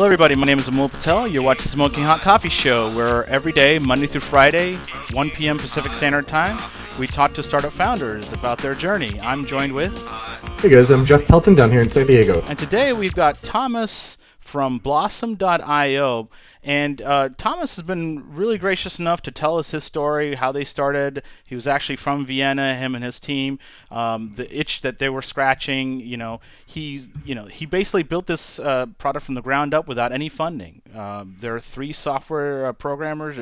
Hello, everybody. My name is Amol Patel. You're watching Smoking Hot Coffee Show, where every day, Monday through Friday, 1 p.m. Pacific Standard Time, we talk to startup founders about their journey. I'm joined with... Hey guys, I'm Jeff Pelton down here in San Diego. And today we've got Thomas from Blossom.io. And Thomas has been really gracious enough to tell us his story, how they started. He was actually from Vienna, him and his team. The itch that they were scratching, he basically built this product from the ground up without any funding. There are 3 software programmers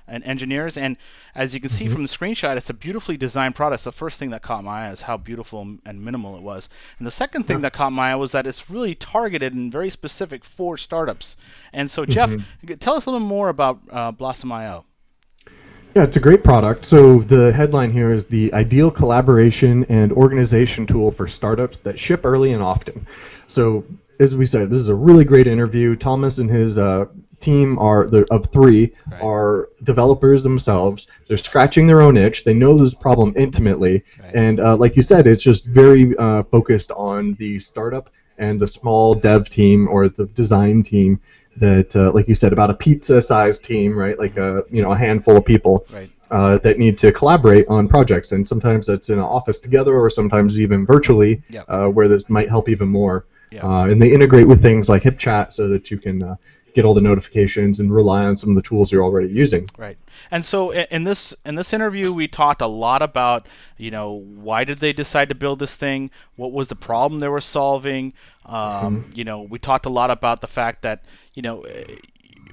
and engineers, and as you can see from the screenshot, it's a beautifully designed product. The first thing that caught my eye is how beautiful and minimal it was. And the second thing that caught my eye was that it's really targeted and very specific for startups. And so, Jeff, tell us a little more about Blossom.io. Yeah, it's a great product. So the headline here is the ideal collaboration and organization tool for startups that ship early and often. So as we said, this is a really great interview. Thomas and his team of 3 are developers themselves. They're scratching their own itch. They know this problem intimately. And like you said, it's just very focused on the startup and the small dev team or the design team that, like you said, about a pizza-sized team, right? Like a handful of people that need to collaborate on projects. And sometimes that's in an office together, or sometimes even virtually, where this might help even more. And they integrate with things like HipChat so that you can get all the notifications and rely on some of the tools you're already using. Right. And so in this interview, we talked a lot about, why did they decide to build this thing? What was the problem they were solving? We talked a lot about the fact that,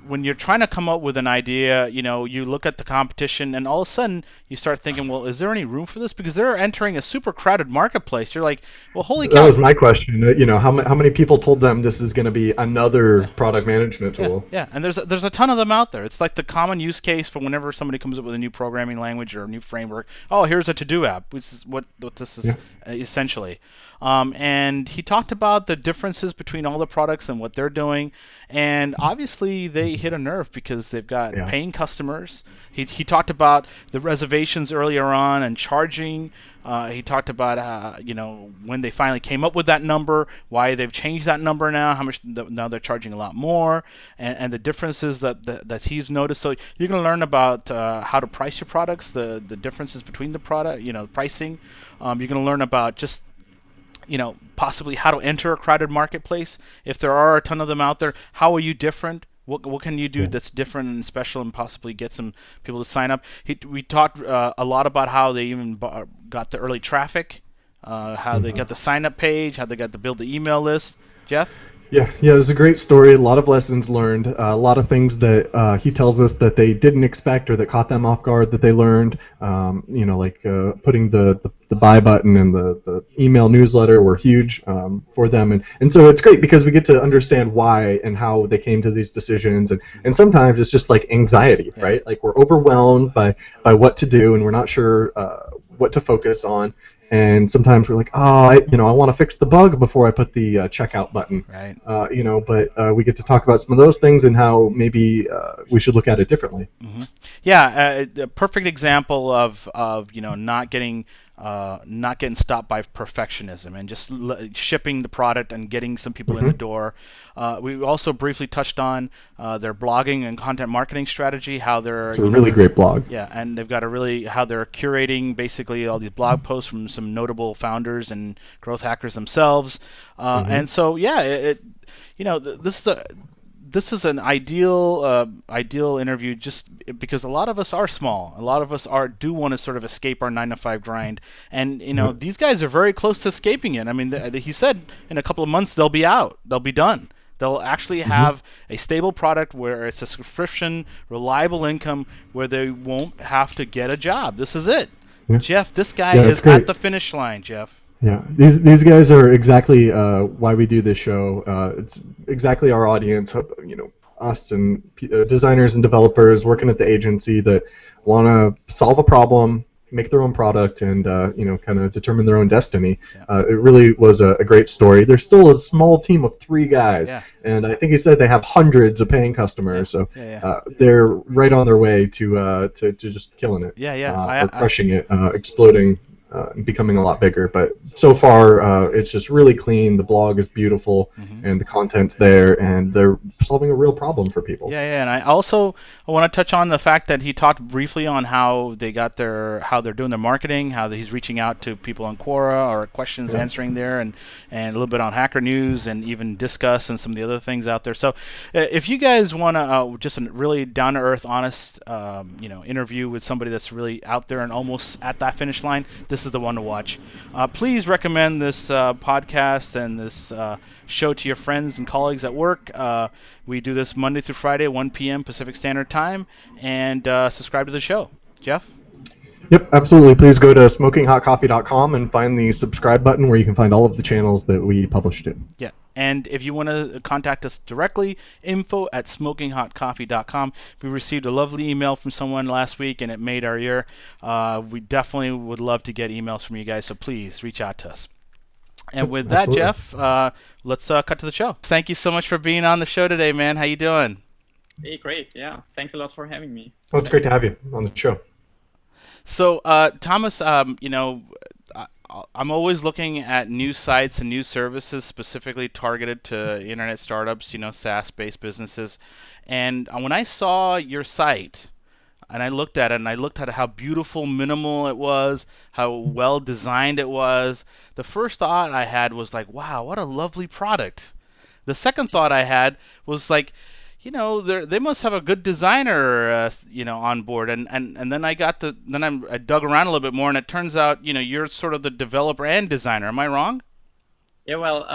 when you're trying to come up with an idea, you look at the competition and all of a sudden you start thinking, well, is there any room for this? Because they're entering a super crowded marketplace. You're like, well, holy cow. That was my question. How many people told them this is going to be another product management tool? Yeah, and there's a ton of them out there. It's like the common use case for whenever somebody comes up with a new programming language or a new framework. Oh, here's a to-do app, which is what this is essentially. And he talked about the differences between all the products and what they're doing. And obviously they hit a nerve because they've got paying customers. He talked about the reservations earlier on and charging. He talked about when they finally came up with that number, why they've changed that number now, how much now they're charging a lot more, and the differences that he's noticed. So you're going to learn about how to price your products, the differences between the product, pricing. You're going to learn about just possibly how to enter a crowded marketplace. If there are a ton of them out there, how are you different? What can you do that's different and special and possibly get some people to sign up? We talked a lot about how they even got the early traffic, how they got the sign-up page, how they got to build the email list. Jeff? Yeah, it's a great story. A lot of lessons learned. A lot of things that he tells us that they didn't expect or that caught them off guard that they learned. Like putting the buy button and the email newsletter were huge for them. And so it's great because we get to understand why and how they came to these decisions. And sometimes it's just like anxiety, right? Like we're overwhelmed by what to do and we're not sure what to focus on. And sometimes we're like, I want to fix the bug before I put the checkout button. Right. But we get to talk about some of those things and how maybe we should look at it differently. Mm-hmm. Yeah, a perfect example of not getting stopped by perfectionism and just shipping the product and getting some people in the door. We also briefly touched on their blogging and content marketing strategy, how they're... It's a really great blog. Yeah, and they've got how they're curating basically all these blog posts from some notable founders and growth hackers themselves. And so, this is an ideal interview just because a lot of us are small. A lot of us do want to sort of escape our 9-to-5 grind. And, these guys are very close to escaping it. I mean, he said in a couple of months they'll be out. They'll be done. They'll actually have a stable product where it's a subscription, reliable income, where they won't have to get a job. This is it. Yeah. Jeff, this guy is at the finish line, Jeff. Yeah, these guys are exactly why we do this show. It's exactly our audience, us and designers and developers working at the agency that want to solve a problem, make their own product, and kind of determine their own destiny. It really was a great story. There's still a small team of 3 guys, and I think he said they have hundreds of paying customers. So they're right on their way to just killing it. Or crushing it, exploding becoming a lot bigger. But so far, it's just really clean. The blog is beautiful, and the content's there, and they're solving a real problem for people. Yeah, and I want to touch on the fact that he talked briefly on how they're doing their marketing, how he's reaching out to people on Quora or questions answering there, and a little bit on Hacker News and even Discuss and some of the other things out there. So, if you guys want to just a really down to earth, honest, interview with somebody that's really out there and almost at that finish line, this is the one to watch. Please recommend this podcast and this show to your friends and colleagues at work. We do this Monday through Friday, 1 p.m. Pacific Standard Time, and subscribe to the show. Jeff? Yep, absolutely. Please go to smokinghotcoffee.com and find the subscribe button where you can find all of the channels that we published in. Yeah. And if you want to contact us directly, info@smokinghotcoffee.com. We received a lovely email from someone last week, and it made our year. We definitely would love to get emails from you guys, so please reach out to us. And with that, Absolutely. Jeff, let's cut to the show. Thank you so much for being on the show today, man. How you doing? Hey, great. Yeah. Thanks a lot for having me. Well, it's great to have you on the show. So, Thomas, I'm always looking at new sites and new services specifically targeted to internet startups, SaaS-based businesses. And when I saw your site, and I looked at it, and I looked at how beautiful, minimal it was, how well designed it was, the first thought I had was like, wow, what a lovely product. The second thought I had was like, they must have a good designer, on board. And then I dug around a little bit more, and it turns out, you're sort of the developer and designer. Am I wrong? Yeah, well,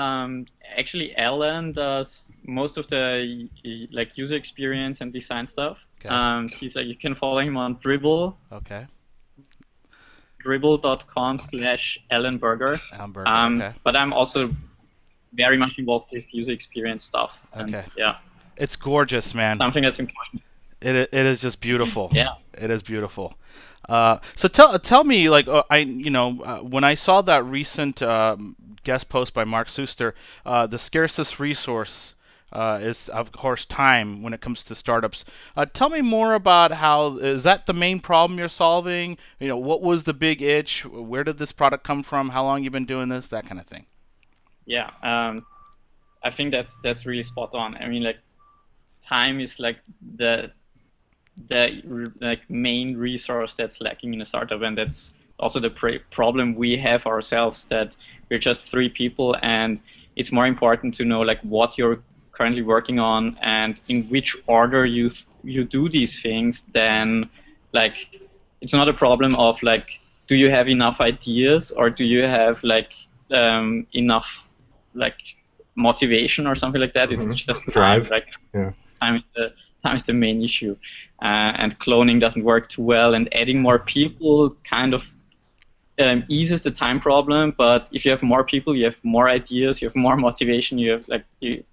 actually, Alan does most of the user experience and design stuff. Okay. You can follow him on Dribble. Okay. Dribble.com/AlanBerger. Okay. But I'm also very much involved with user experience stuff. And, Okay. yeah. It's gorgeous, man. Something that's important. It is just beautiful. Yeah. It is beautiful. So tell me, when I saw that recent guest post by Mark Suster, the scarcest resource is of course time when it comes to startups. Tell me more about how is that the main problem you're solving? What was the big itch? Where did this product come from? How long you been doing this? That kind of thing. Yeah. I think that's really spot on. I mean, time is the main resource that's lacking in a startup, and that's also the problem we have ourselves, that we're just 3 people, and it's more important to know what you're currently working on and in which order you do these things than it's not a problem of do you have enough ideas or do you have enough motivation or something like that. It's just drive. Time is the main issue, and cloning doesn't work too well, and adding more people kind of eases the time problem. But if you have more people, you have more ideas, you have more motivation, you have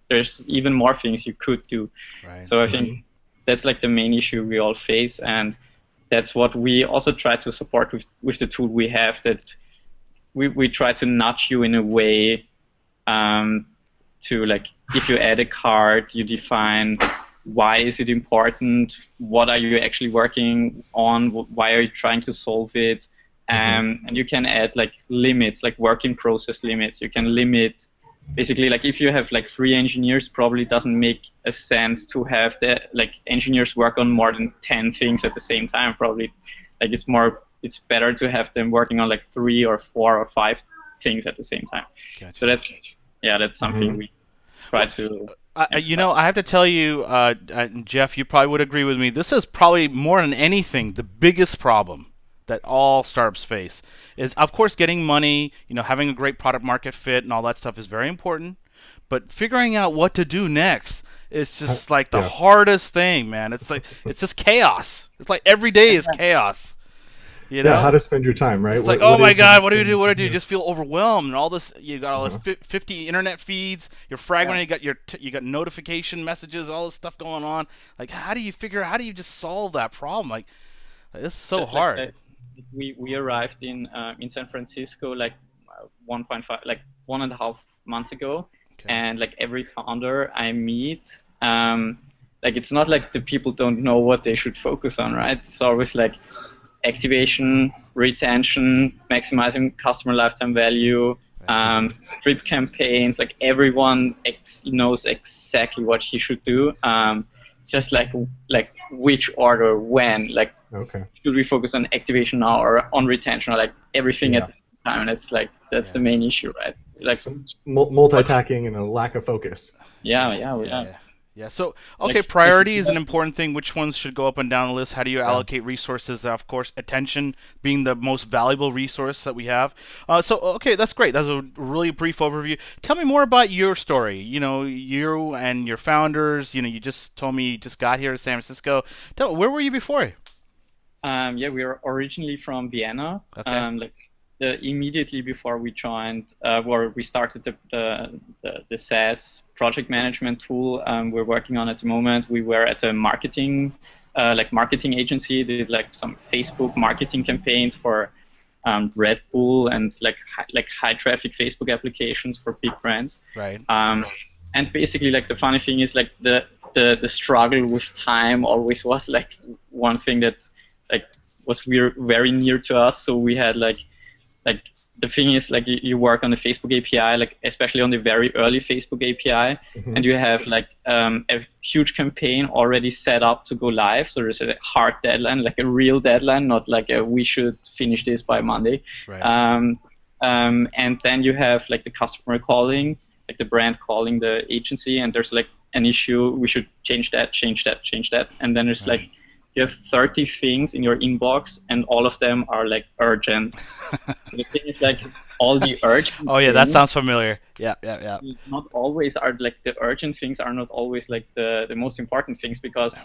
there's even more things you could do. Right. So I think that's the main issue we all face, and that's what we also try to support with the tool we have, that we try to nudge you in a way to if you add a card, you define why is it important, what are you actually working on, why are you trying to solve it, and you can add limits, working process limits. You can limit basically if you have 3 engineers, probably doesn't make a sense to have the engineers work on more than 10 things at the same time. Probably it's better to have them working on 3 or 4 or 5 things at the same time. Gotcha. So that's something we try to. I have to tell you, Jeff, you probably would agree with me. This is probably more than anything the biggest problem that all startups face is, of course, getting money. Having a great product market fit and all that stuff is very important, but figuring out what to do next is just the hardest thing, man. It's it's just chaos. It's every day is chaos. Yeah, how to spend your time, right? It's oh my God, what do you do? What do I do? You just feel overwhelmed, and all this. You got all this 50 internet feeds. You're fragmented. You got notification messages, all this stuff going on. How do you just solve that problem? It's so hard. We arrived in San Francisco 1.5 months ago, okay. And every founder I meet, it's not the people don't know what they should focus on, right? It's always activation, retention, maximizing customer lifetime value, drip campaigns. Like everyone knows exactly what he should do. It's just like which order, when, like should we focus on activation now or on retention, or like everything at the same time. And it's like that's the main issue, right? Like multitasking and a lack of focus. Yeah. So, okay, priority is an important thing. Which ones should go up and down the list? How do you allocate resources? Of course, attention being the most valuable resource that we have. Okay, that's great. That's a really brief overview. Tell me more about your story. You and your founders. You just told me you just got here to San Francisco. Where were you before? We were originally from Vienna. Okay. Immediately before we joined, where we started the SaaS project management tool we're working on at the moment, we were at a marketing agency, did like some Facebook marketing campaigns for Red Bull and like high traffic Facebook applications for big brands. Right. And basically, like the funny thing is like the struggle with time always was like one thing that like was very near to us. So we had like the thing is like you work on the Facebook API, like especially on the very early Facebook API, and you have like a huge campaign already set up to go live. So there's a hard deadline, like a real deadline, not like we should finish this by Monday. Right. And then you have like the customer calling, like the brand calling the agency, and there's like an issue. We should change that, and then there's like you have 30 things in your inbox, and all of them are like urgent. The thing is like all the urgent. Oh yeah, that sounds familiar. Yeah. Not always are like the urgent things are not always like the most important things, because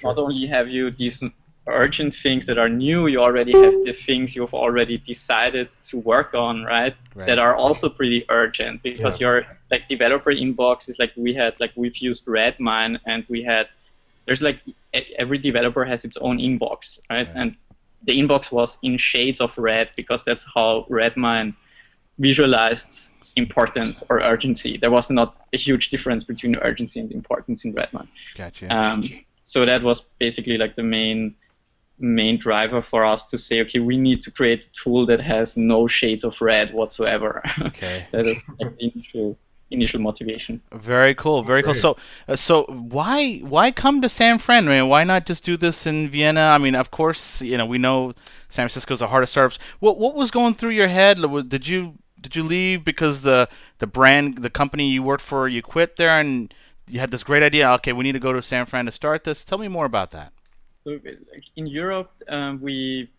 not only have you these urgent things that are new, you already have the things you've already decided to work on, right? That are also pretty urgent, because your like developer inbox is like we've used Redmine, and there's like every developer has its own inbox, right? And the inbox was in shades of red, because that's how Redmine visualized importance or urgency. There was not a huge difference between urgency and importance in Redmine. Gotcha. So that was basically like the main driver for us to say, okay, we need to create a tool that has no shades of red whatsoever. Okay. That is like the initial motivation. Very cool. So why come to San Fran? I mean, why not just do this in Vienna? I mean, of course, we know San Francisco is the heart of startups. What was going through your head? Did you leave because the company you worked for, you quit there, and you had this great idea? Okay, we need to go to San Fran to start this. Tell me more about that. So, in Europe, we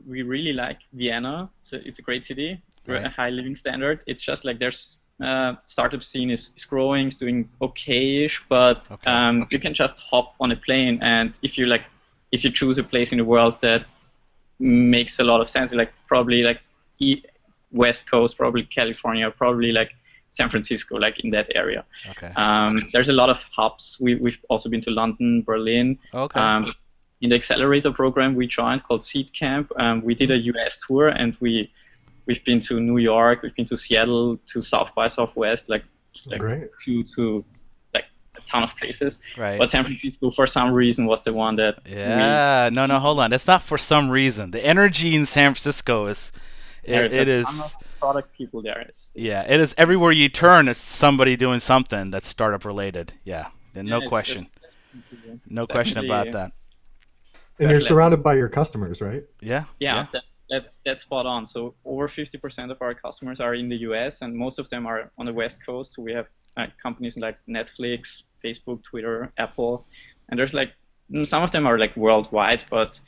really like Vienna. It's a great city, a high living standard. It's just like there's startup scene is growing, it's doing okay-ish, but you can just hop on a plane, and if you choose a place in the world that makes a lot of sense, like probably like West Coast, probably California, probably like San Francisco, like in that area. There's a lot of hubs. We've also been to London, Berlin. In the accelerator program we joined called Seed Camp, we did a US tour, and we've been to New York, we've been to Seattle, to South by Southwest, like to like a ton of places. But San Francisco, for some reason, was the one that no, hold on. It's not for some reason. The energy in San Francisco is it is ton of product people there. It is everywhere you turn. It's somebody doing something that's startup related. No question about that. And you're surrounded by your customers, right? Yeah. That's spot on. So over 50% of our customers are in the US, and most of them are on the West Coast. So we have companies like Netflix, Facebook, Twitter, Apple, and there's like some of them are like worldwide, but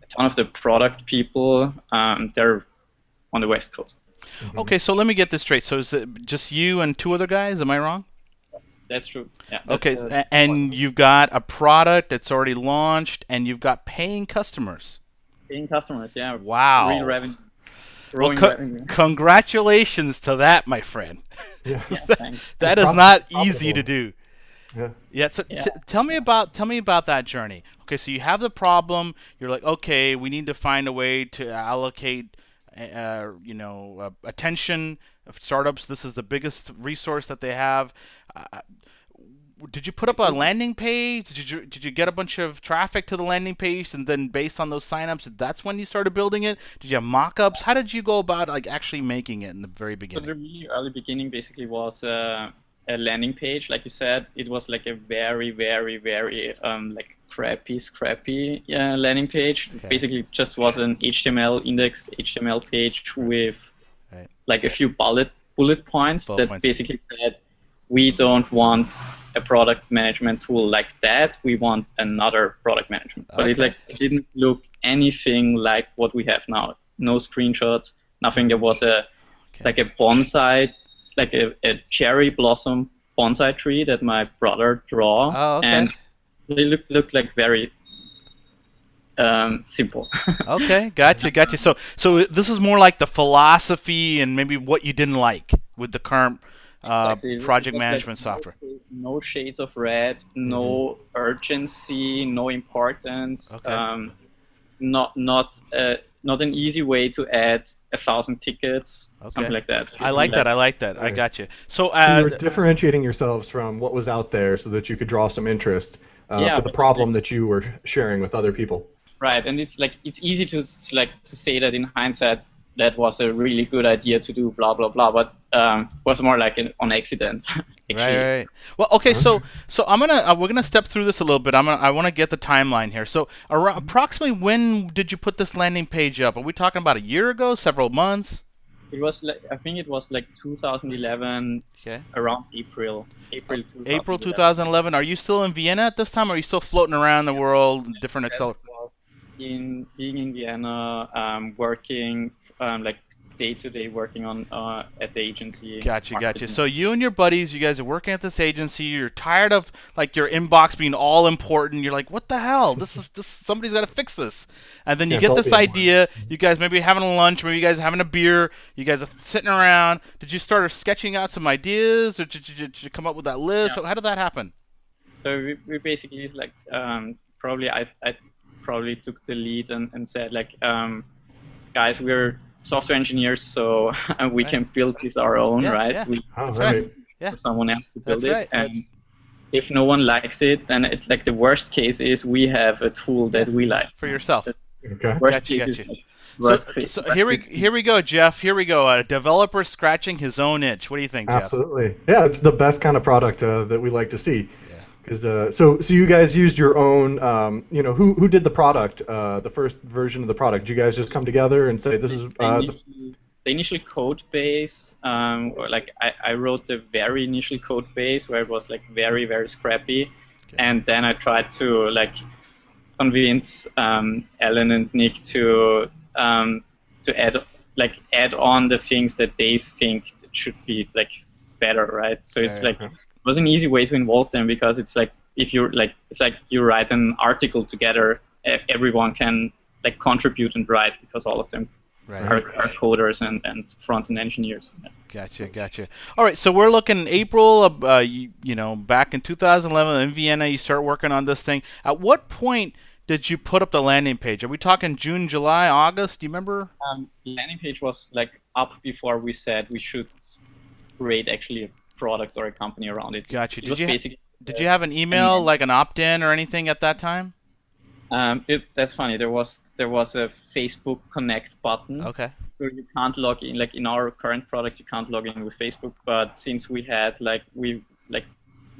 a ton of the product people, they're on the West Coast. Okay, so let me get this straight. So is it just you and two other guys? Am I wrong? That's true. Yeah. Okay, and you've got a product that's already launched, and you've got paying customers. Paying customers, yeah. Wow. Real revenue. Well, congratulations to that, my friend. Thanks. That is not easy to do. So Yeah. tell me about that journey. Okay, so you have the problem. You're like, okay, we need to find a way to allocate, attention of startups. This is the biggest resource that they have. did you put up a landing page? Did you get a bunch of traffic to the landing page, and then based on those signups, that's when you started building it? Did you have mock-ups? How did you go about like actually making it in the very So beginning? the really early beginning basically was a landing page, like you said. It was like a very, very, very like scrappy landing page. Okay. Basically, just was an HTML index HTML page with Right. like a few bullet points Bullet that points. basically said, we don't want a product management tool like that. We want another product management. But Okay. it didn't look anything like what we have now. No screenshots, nothing. There was like a bonsai, like a cherry blossom bonsai tree that my brother draw, Oh, okay. and they looked like very simple. Okay, gotcha. So this is more like the philosophy and maybe what you didn't like with the current Exactly. project It was management like software. no shades of red, no urgency, no importance. Okay. Not an easy way to add 1,000 tickets, something Okay. like that. I like that. I like that. I Nice. got you. So, So you were differentiating yourselves from what was out there so that you could draw some interest Yeah, for the but problem that you were sharing with other people. Right, and it's easy to say that in hindsight that was a really good idea to do blah blah blah, but was more like on accident actually. Right. Well, okay. So I'm gonna we're gonna step through this a little bit. I want to get the timeline here. So, approximately when did you put this landing page up? Are we talking about a year ago? Several months? It was I think it was like 2011, Okay. around April 2011. April 2011. Are you still in Vienna at this time? Or are you still floating around the world, different accelerators? Being in Vienna, working like day to day, working on at the agency. Gotcha. marketing. So you and your buddies, you guys are working at this agency. You're tired of like your inbox being all important. You're like, what the hell? This somebody's got to fix this. And then you Can't get all this be at idea. You guys maybe having a lunch, maybe you guys having a beer. You guys are sitting around. Did you start sketching out some ideas, or did you come up with that list? Yeah. How did that happen? So we basically like probably I probably took the lead and said like, guys, we're software engineers, so we can build this our own, Yeah, right? yeah. We Oh, That's right. right. Yeah. for someone else to build That's it, right. and if no one likes it, then it's like the worst case is we have a tool that we like. For yourself. Okay. Worst Gotcha, case gotcha. is worst So, case. so worst case. here we go, Jeff. Here we go. A developer scratching his own itch. What do you think, Jeff? Absolutely. Yeah, it's the best kind of product that we like to see. Because so you guys used your own, who did the product, the first version of the product? Did you guys just come together and say this is The initial code base, or like I wrote the very initial code base where it was like very, very scrappy, and then I tried to like convince Alan and Nick to add on the things that they think should be like better, right? So it's like it was an easy way to involve them, because it's like if you're like it's like you write an article together, everyone can like contribute and write, because all of them are coders and front-end engineers. Gotcha. All right, so we're looking April, back in 2011 in Vienna. You start working on this thing. At what point did you put up the landing page? Are we talking June, July, August? Do you remember? Landing page was like up before we said we should create actually a product or a company around it. Gotcha. It was basically, Did you have an email, like an opt-in or anything at that time? that's funny. There was a Facebook Connect button. Okay. So you can't log in. Like in our current product, you can't log in with Facebook. But since we had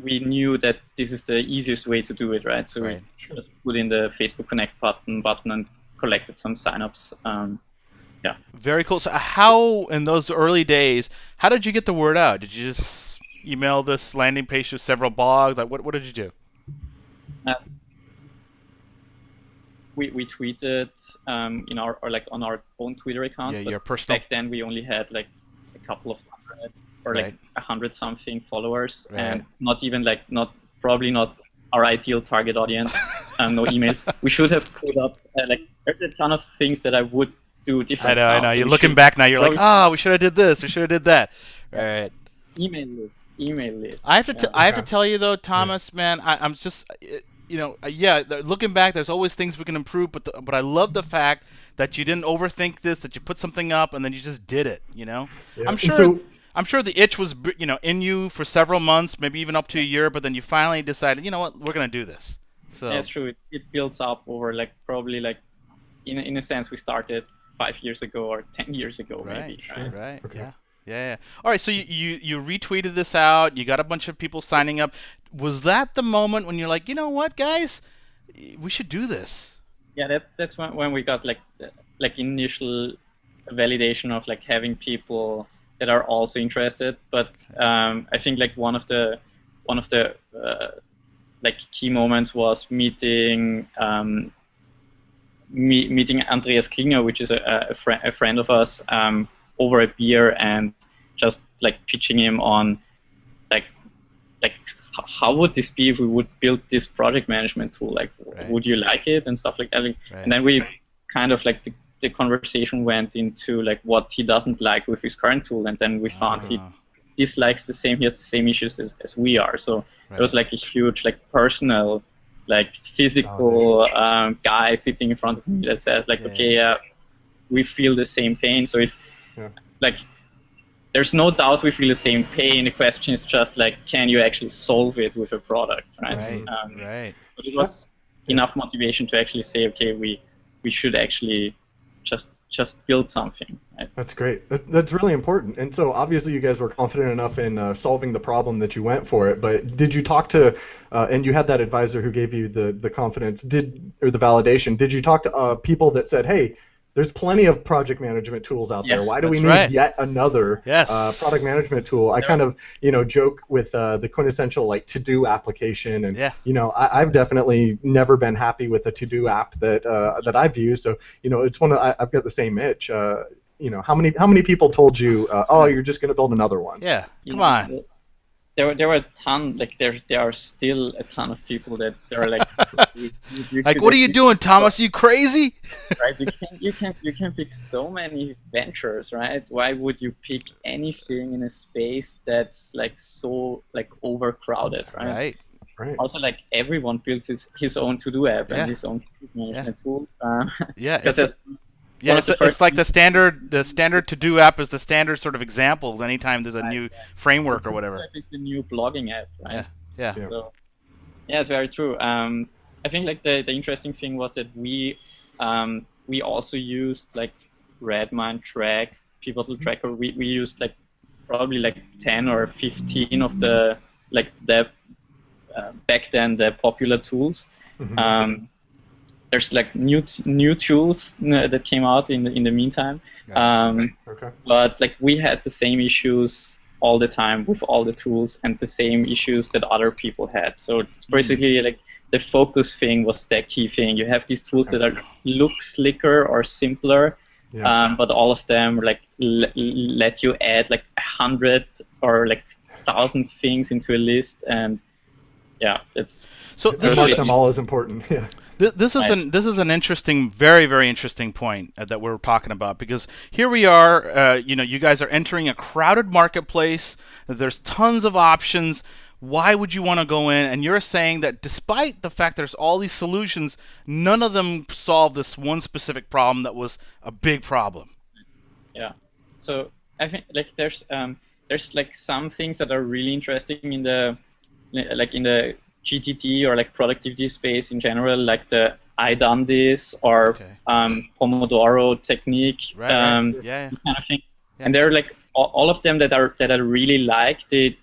we knew that this is the easiest way to do it, right? So we just put in the Facebook Connect button and collected some signups. Yeah. Very cool. So how, in those early days, how did you get the word out? Did you just email this landing page to several blogs? Like, what did you do? We tweeted in our on our own Twitter account. Yeah, but your personal. back then we only had like a couple of hundred or like 100 something followers, and probably not our ideal target audience. No emails. We should have put up there's a ton of things that I would do different. I know. So You're looking back now. You're like, we should have did this. We should have did that. Right. Email lists. I have to tell you though, Thomas, man, I'm just, looking back, there's always things we can improve, but I love the fact that you didn't overthink this, that you put something up and then you just did it. Yeah. I'm And sure. so- I'm sure the itch was, in you for several months, maybe even up to a year, but then you finally decided, you know what, we're going to do this. So Yeah, it's true. It builds up over like probably like in a sense we started 5 years ago or 10 years ago maybe. Right, right, Okay. yeah. Yeah. All right, so you retweeted this out. You got a bunch of people signing up. Was that the moment when you're like, you know what, guys, we should do this? Yeah, that's when we got like like initial validation of like having people that are also interested. But I think like one of the like key moments was meeting meeting Andreas Klinger, which is a friend of us, over a beer and just like pitching him on like how would this be if we would build this project management tool? Like, Right. would you like it and stuff like that? Like, Right. And then we kind of like the conversation went into like what he doesn't like with his current tool, and then we found he Ah. dislikes he has the same issues as we are. So Right. it was like a huge like personal, like physical guy sitting in front of me that says like, Yeah. okay, we feel the same pain. So if Yeah. like there's no doubt we feel the same pain. The question is just like, can you actually solve it with a product, right? Right, right. But it was enough motivation to actually say, okay, we should actually just build something. Right? That's great. That's really important. And so obviously you guys were confident enough in solving the problem that you went for it. But did you talk to, and you had that advisor who gave you the confidence, or the validation? Did you talk to people that said, hey, there's plenty of project management tools out there. Why do we that's need right. yet another Yes. product management tool? I kind of, joke with the quintessential like to-do application, and Yeah. I've definitely never been happy with a to-do app that I've used. So it's I've got the same itch. How many people told you, oh, you're just going to build another one? Yeah. You Come know, on. There were a ton, like there are still a ton of people that they're like, Like, what are you doing, Thomas? You crazy? Right? You can pick so many ventures, right? Why would you pick anything in a space that's like so like overcrowded, right? Right. Right. Also, like everyone builds his own to-do app Yeah. and his own management tool. Yeah. Because It's, that's yeah, one it's, of the it's first like the standard to-do app is the standard sort of examples anytime there's a new framework or whatever. It's the new blogging app, right? Yeah. Yeah. Yeah. So, yeah, it's very true. I think like the interesting thing was that we also used like Redmine Track, Pivotal Tracker. We used like probably like 10 or 15 of the back then the popular tools. Mhm. There's like new tools that came out in the meantime. Okay. But like we had the same issues all the time with all the tools and the same issues that other people had. So it's basically like the focus thing was the key thing. You have these tools that look slicker or simpler, Yeah. but all of them like let you add like 100 or like 1,000 things into a list, and yeah, it's So And this mark is them all as important. Yeah. This is an interesting, very, very interesting point that we're talking about, because here we are, you guys are entering a crowded marketplace. There's tons of options. Why would you want to go in? And you're saying that despite the fact there's all these solutions, none of them solve this one specific problem that was a big problem. yeah. So I think like there's like some things that are really interesting in the GTD or like productivity space in general, like the I done this or Okay. Pomodoro technique, Right. Yeah. this kind of thing. Yeah. And they're like all of them that I really like. They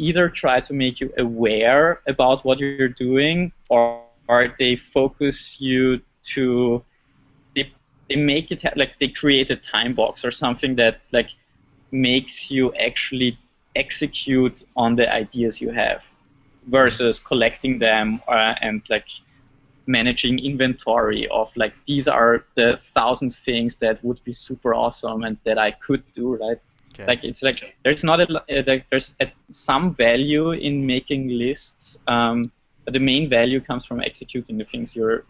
either try to make you aware about what you're doing, or they focus you to they make it like they create a time box or something that like makes you actually execute on the ideas you have, versus collecting them and like managing inventory of like these are the 1,000 things that would be super awesome and that I could do, right? Okay. Like it's like there's not there's some value in making lists, but the main value comes from executing the things you're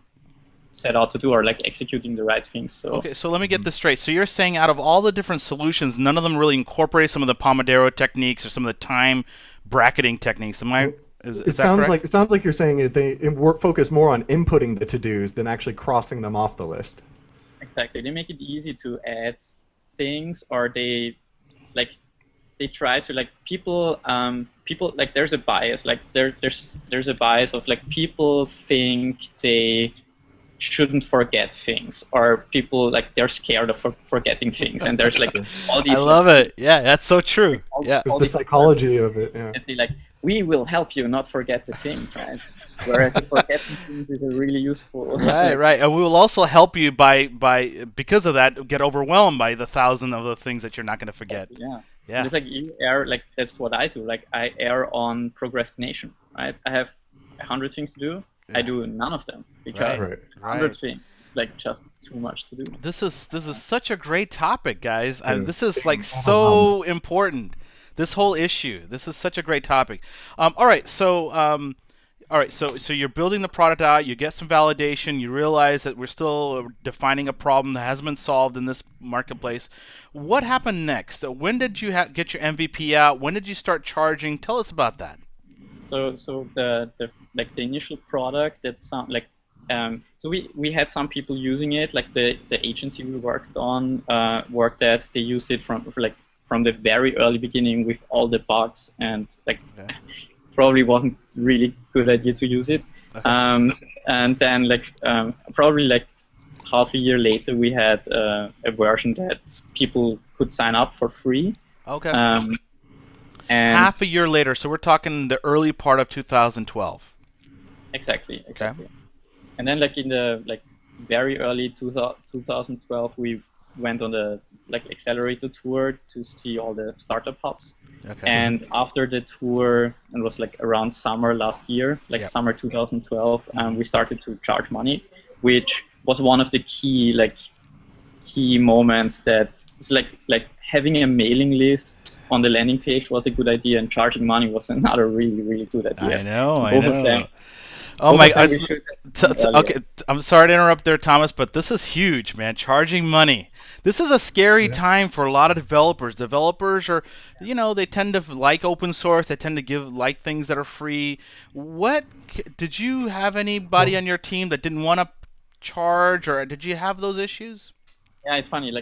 set out to do, or like executing the right things. So Okay, so let me get this straight. So you're saying out of all the different solutions, none of them really incorporate some of the Pomodoro techniques or some of the time bracketing techniques. Am I? Is It that sounds correct? like you're saying they focus more on inputting the to-dos than actually crossing them off the list. exactly, they make it easy to add things, or they like they try to like people like there's a bias, like there's a bias of like people think they shouldn't forget things, or people like they're scared of forgetting things, and there's like all these I love it. Yeah, that's so true. Yeah. It's the psychology of it. Yeah. It's like, we will help you not forget the things, right? Whereas forgetting things is a really useful. Right, and we will also help you by because of that get overwhelmed by the thousand of the things that you're not going to forget. Yeah. Yeah. It's like you err, like that's what I do. Like I err on procrastination, right? I have 100 things to do. Yeah. I do none of them because Right. 100 things, like just too much to do. This is such a great topic, guys. Yeah. This is like so important. This whole issue. This is such a great topic. All right, so you're building the product out. You get some validation. You realize that we're still defining a problem that hasn't been solved in this marketplace. What happened next? When did you get your MVP out? When did you start charging? Tell us about that. So the initial product, that sound like so we had some people using it, like the agency we worked at, they used it from the very early beginning with all the bugs, and like probably wasn't really good idea to use it. And then probably like half a year later, we had a version that people could sign up for free. Okay. And half a year later, so we're talking the early part of 2012. Exactly. Okay. And then like in the very early 2012, we went on the accelerator tour to see all the startup hubs. Okay. And after the tour, it was like around summer last year, summer 2012, we started to charge money, which was one of the key moments that it's like having a mailing list on the landing page was a good idea, and charging money was another really, really good idea. I know. Both of them. Oh my God. Okay, I'm sorry to interrupt there, Thomas, but this is huge, man. Charging money. This is a scary time for a lot of developers. Developers are, they tend to like open source. They tend to like things that are free. Did you have anybody on your team that didn't want to charge, or did you have those issues? Yeah, it's funny.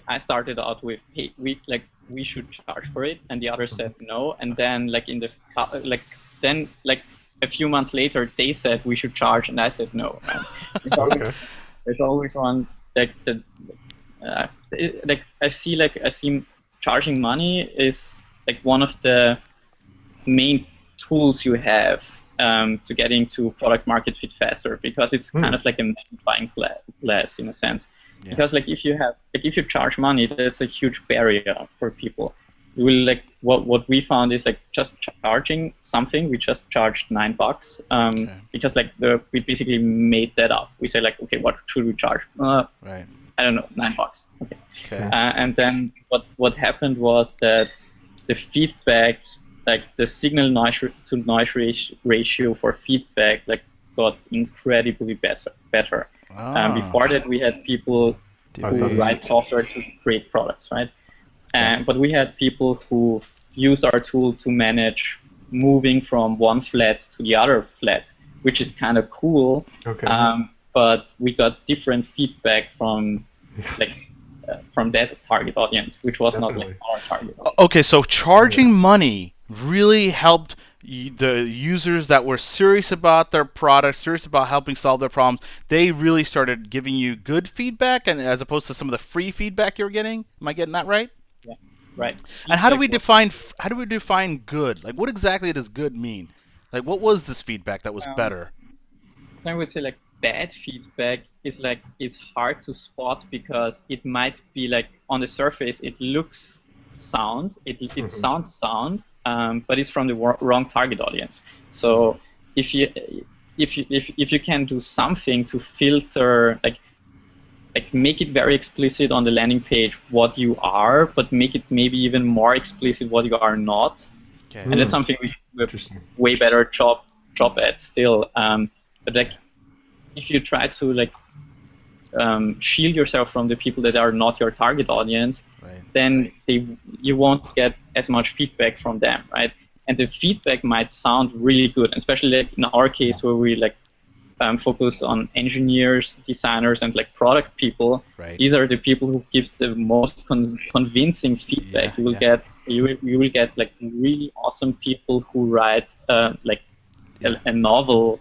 I started out with, hey, we should charge for it, and the others said no, and then a few months later, they said we should charge, and I said no. There's always one I see charging money is like one of the main tools you have to getting to product market fit faster, because it's kind of like a magnifying glass in a sense. Yeah. Because if you charge money, that's a huge barrier for people. You will what we found is just charging something. We just charged $9 because we basically made that up. We say okay, what should we charge? Right. I don't know, $9. Okay. And then what happened was that the feedback, the signal to noise ratio for feedback, got incredibly better. Before that, we had people who write software to create products, right? But we had people who use our tool to manage moving from one flat to the other flat, which is kind of cool. Okay. But we got different feedback from that target audience, which was not our target audience. Okay, so charging money really helped the users that were serious about their product, serious about helping solve their problems. They really started giving you good feedback, and as opposed to some of the free feedback you were getting. Am I getting that right? Yeah, right. And how do we define good? What exactly does good mean? What was this feedback that was better? I would say bad feedback is hard to spot, because it might be on the surface it looks sound, it sounds sound, but it's from the wrong target audience. So if you can do something to filter, make it very explicit on the landing page what you are, but make it maybe even more explicit what you are not. Okay. And that's something we do a way better job at still. But if you try to shield yourself from the people that are not your target audience, then you won't get as much feedback from them, right? And the feedback might sound really good, especially in our case where we focus on engineers, designers, and like product people. Right. These are the people who give the most convincing feedback. You will get like really awesome people who write like a novel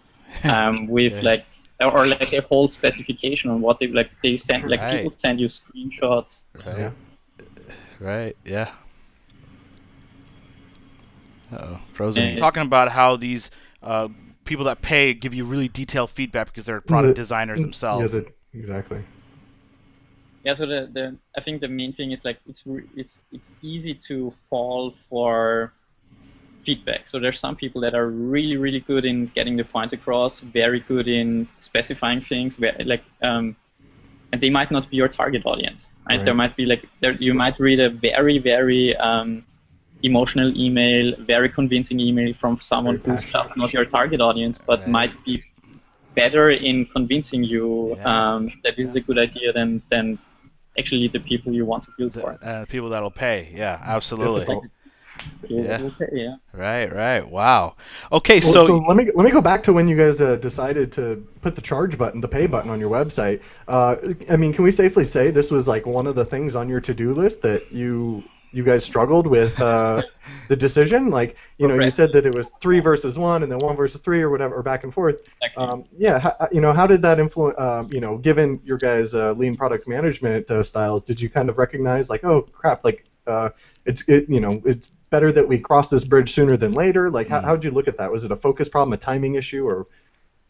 with like or like a whole specification on what they send. Like people send you screenshots. Right. Right. Yeah. Uh-oh. Frozen. Talking about how these people that pay give you really detailed feedback because they're product designers themselves. Yeah, exactly. Yeah, so I think the main thing is like it's easy to fall for feedback. So there's some people that are really, really good in getting the point across, very good in specifying things, and they might not be your target audience, right? There might be you might read a very, very emotional email, very convincing email from someone who's just not your target audience, but might be better in convincing you that this is a good idea than actually the people you want to build for. People that'll pay. Yeah, absolutely. Yeah. Right. Wow. Okay, well, so let me go back to when you guys decided to put the charge button, the pay button on your website. I mean, can we safely say this was like one of the things on your to-do list that you guys struggled with the decision? Like, you said that it was 3 versus 1 and then 1 versus 3 or whatever, or back and forth. Exactly. How did that influence, given your guys' lean product management styles, did you kind of recognize like, oh crap, like it's better that we cross this bridge sooner than later? Like, how'd you look at that? Was it a focus problem, a timing issue, or?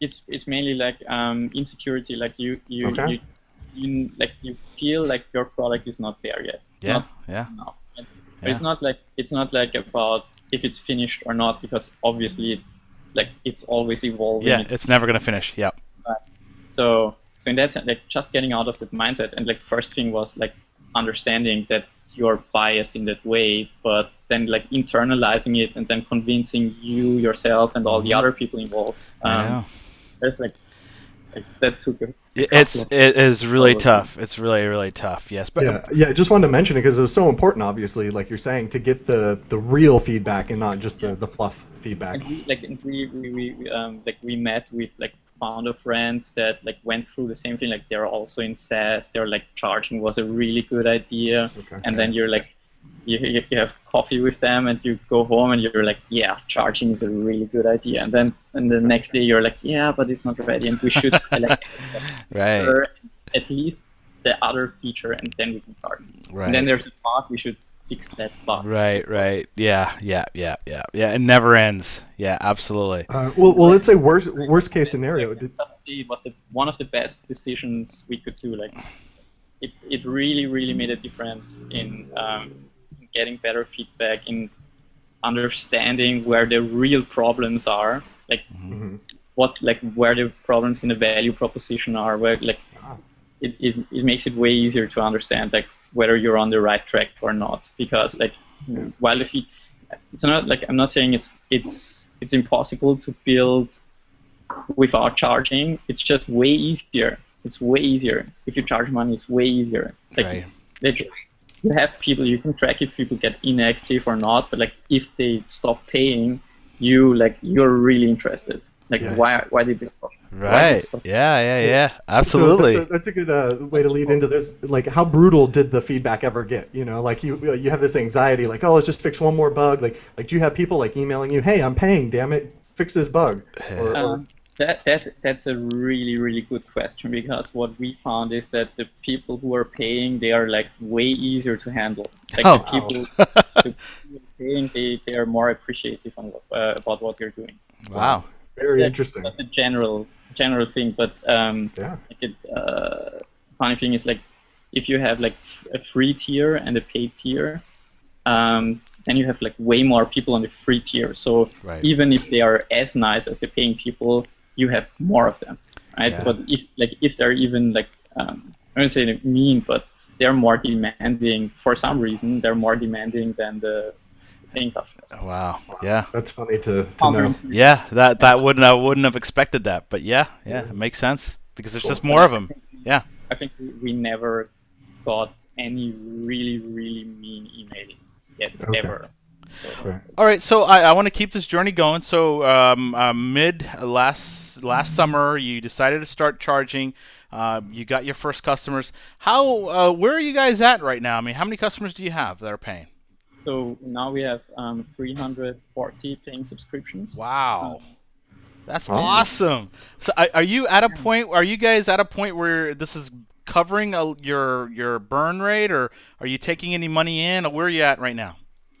It's mainly like insecurity. Like you feel like your product is not there yet. No. But it's not like about if it's finished or not, because obviously, like it's always evolving. Yeah, it's never gonna finish. Yeah. So in that sense, like just getting out of that mindset, and like first thing was like understanding that you're biased in that way, but then like internalizing it and then convincing you yourself and all the other people involved. There's like that took it is really tough. It's really, really tough. Yes, but I just wanted to mention it because it was so important, obviously, like you're saying, to get the real feedback and not just the fluff feedback. And we met with like founder friends that like went through the same thing. Like they're also in SaaS. They're like charging was a really good idea, and then you're like you have coffee with them and you go home and you're like, yeah, charging is a really good idea, and then the next day you're like, yeah, but it's not ready and we should select at least the other feature and then we can charge. And then there's a bug, we should fix that bug. Right. Yeah. It never ends. Yeah, absolutely. Well, let's say worst case scenario. It was one of the best decisions we could do. Like, it really made a difference in getting better feedback, in understanding where the real problems are, like where the problems in the value proposition are, where like it makes it way easier to understand like whether you're on the right track or not. Because like while it's not like, I'm not saying it's impossible to build without charging. It's just way easier. It's way easier. If you charge money, it's way easier. Like you have people, you can track if people get inactive or not, but like if they stop paying, you're really interested. Like why did they stop? Right. Yeah. Absolutely. So that's a good way to lead into this. Like, how brutal did the feedback ever get? Like you have this anxiety, like, oh, let's just fix one more bug. Like do you have people like emailing you, hey, I'm paying, damn it, fix this bug? That's a really good question, because what we found is that the people who are paying, they are like way easier to handle. Like the people who are paying, they are more appreciative about what you're doing. Wow. Very interesting. That's a general thing, but funny thing is, like, if you have like a free tier and a paid tier, then you have like way more people on the free tier. So even if they are as nice as the paying people, you have more of them, right? But if they're even like I wouldn't say mean, but they're more demanding for some reason. They're more demanding than the paying customers. Wow. Yeah. That's funny to know. Yeah, I wouldn't have expected that, but yeah, it makes sense because there's just more of them. Yeah. I think we never got any really mean email yet ever. Right. All right, so I want to keep this journey going. So mid last summer, you decided to start charging. You got your first customers. How where are you guys at right now? I mean, how many customers do you have that are paying? So now we have 340 paying subscriptions. Wow, that's Awesome. awesome. So are you at a point? Are you guys at a point where this is covering your burn rate, or are you taking any money in, or where are you at right now?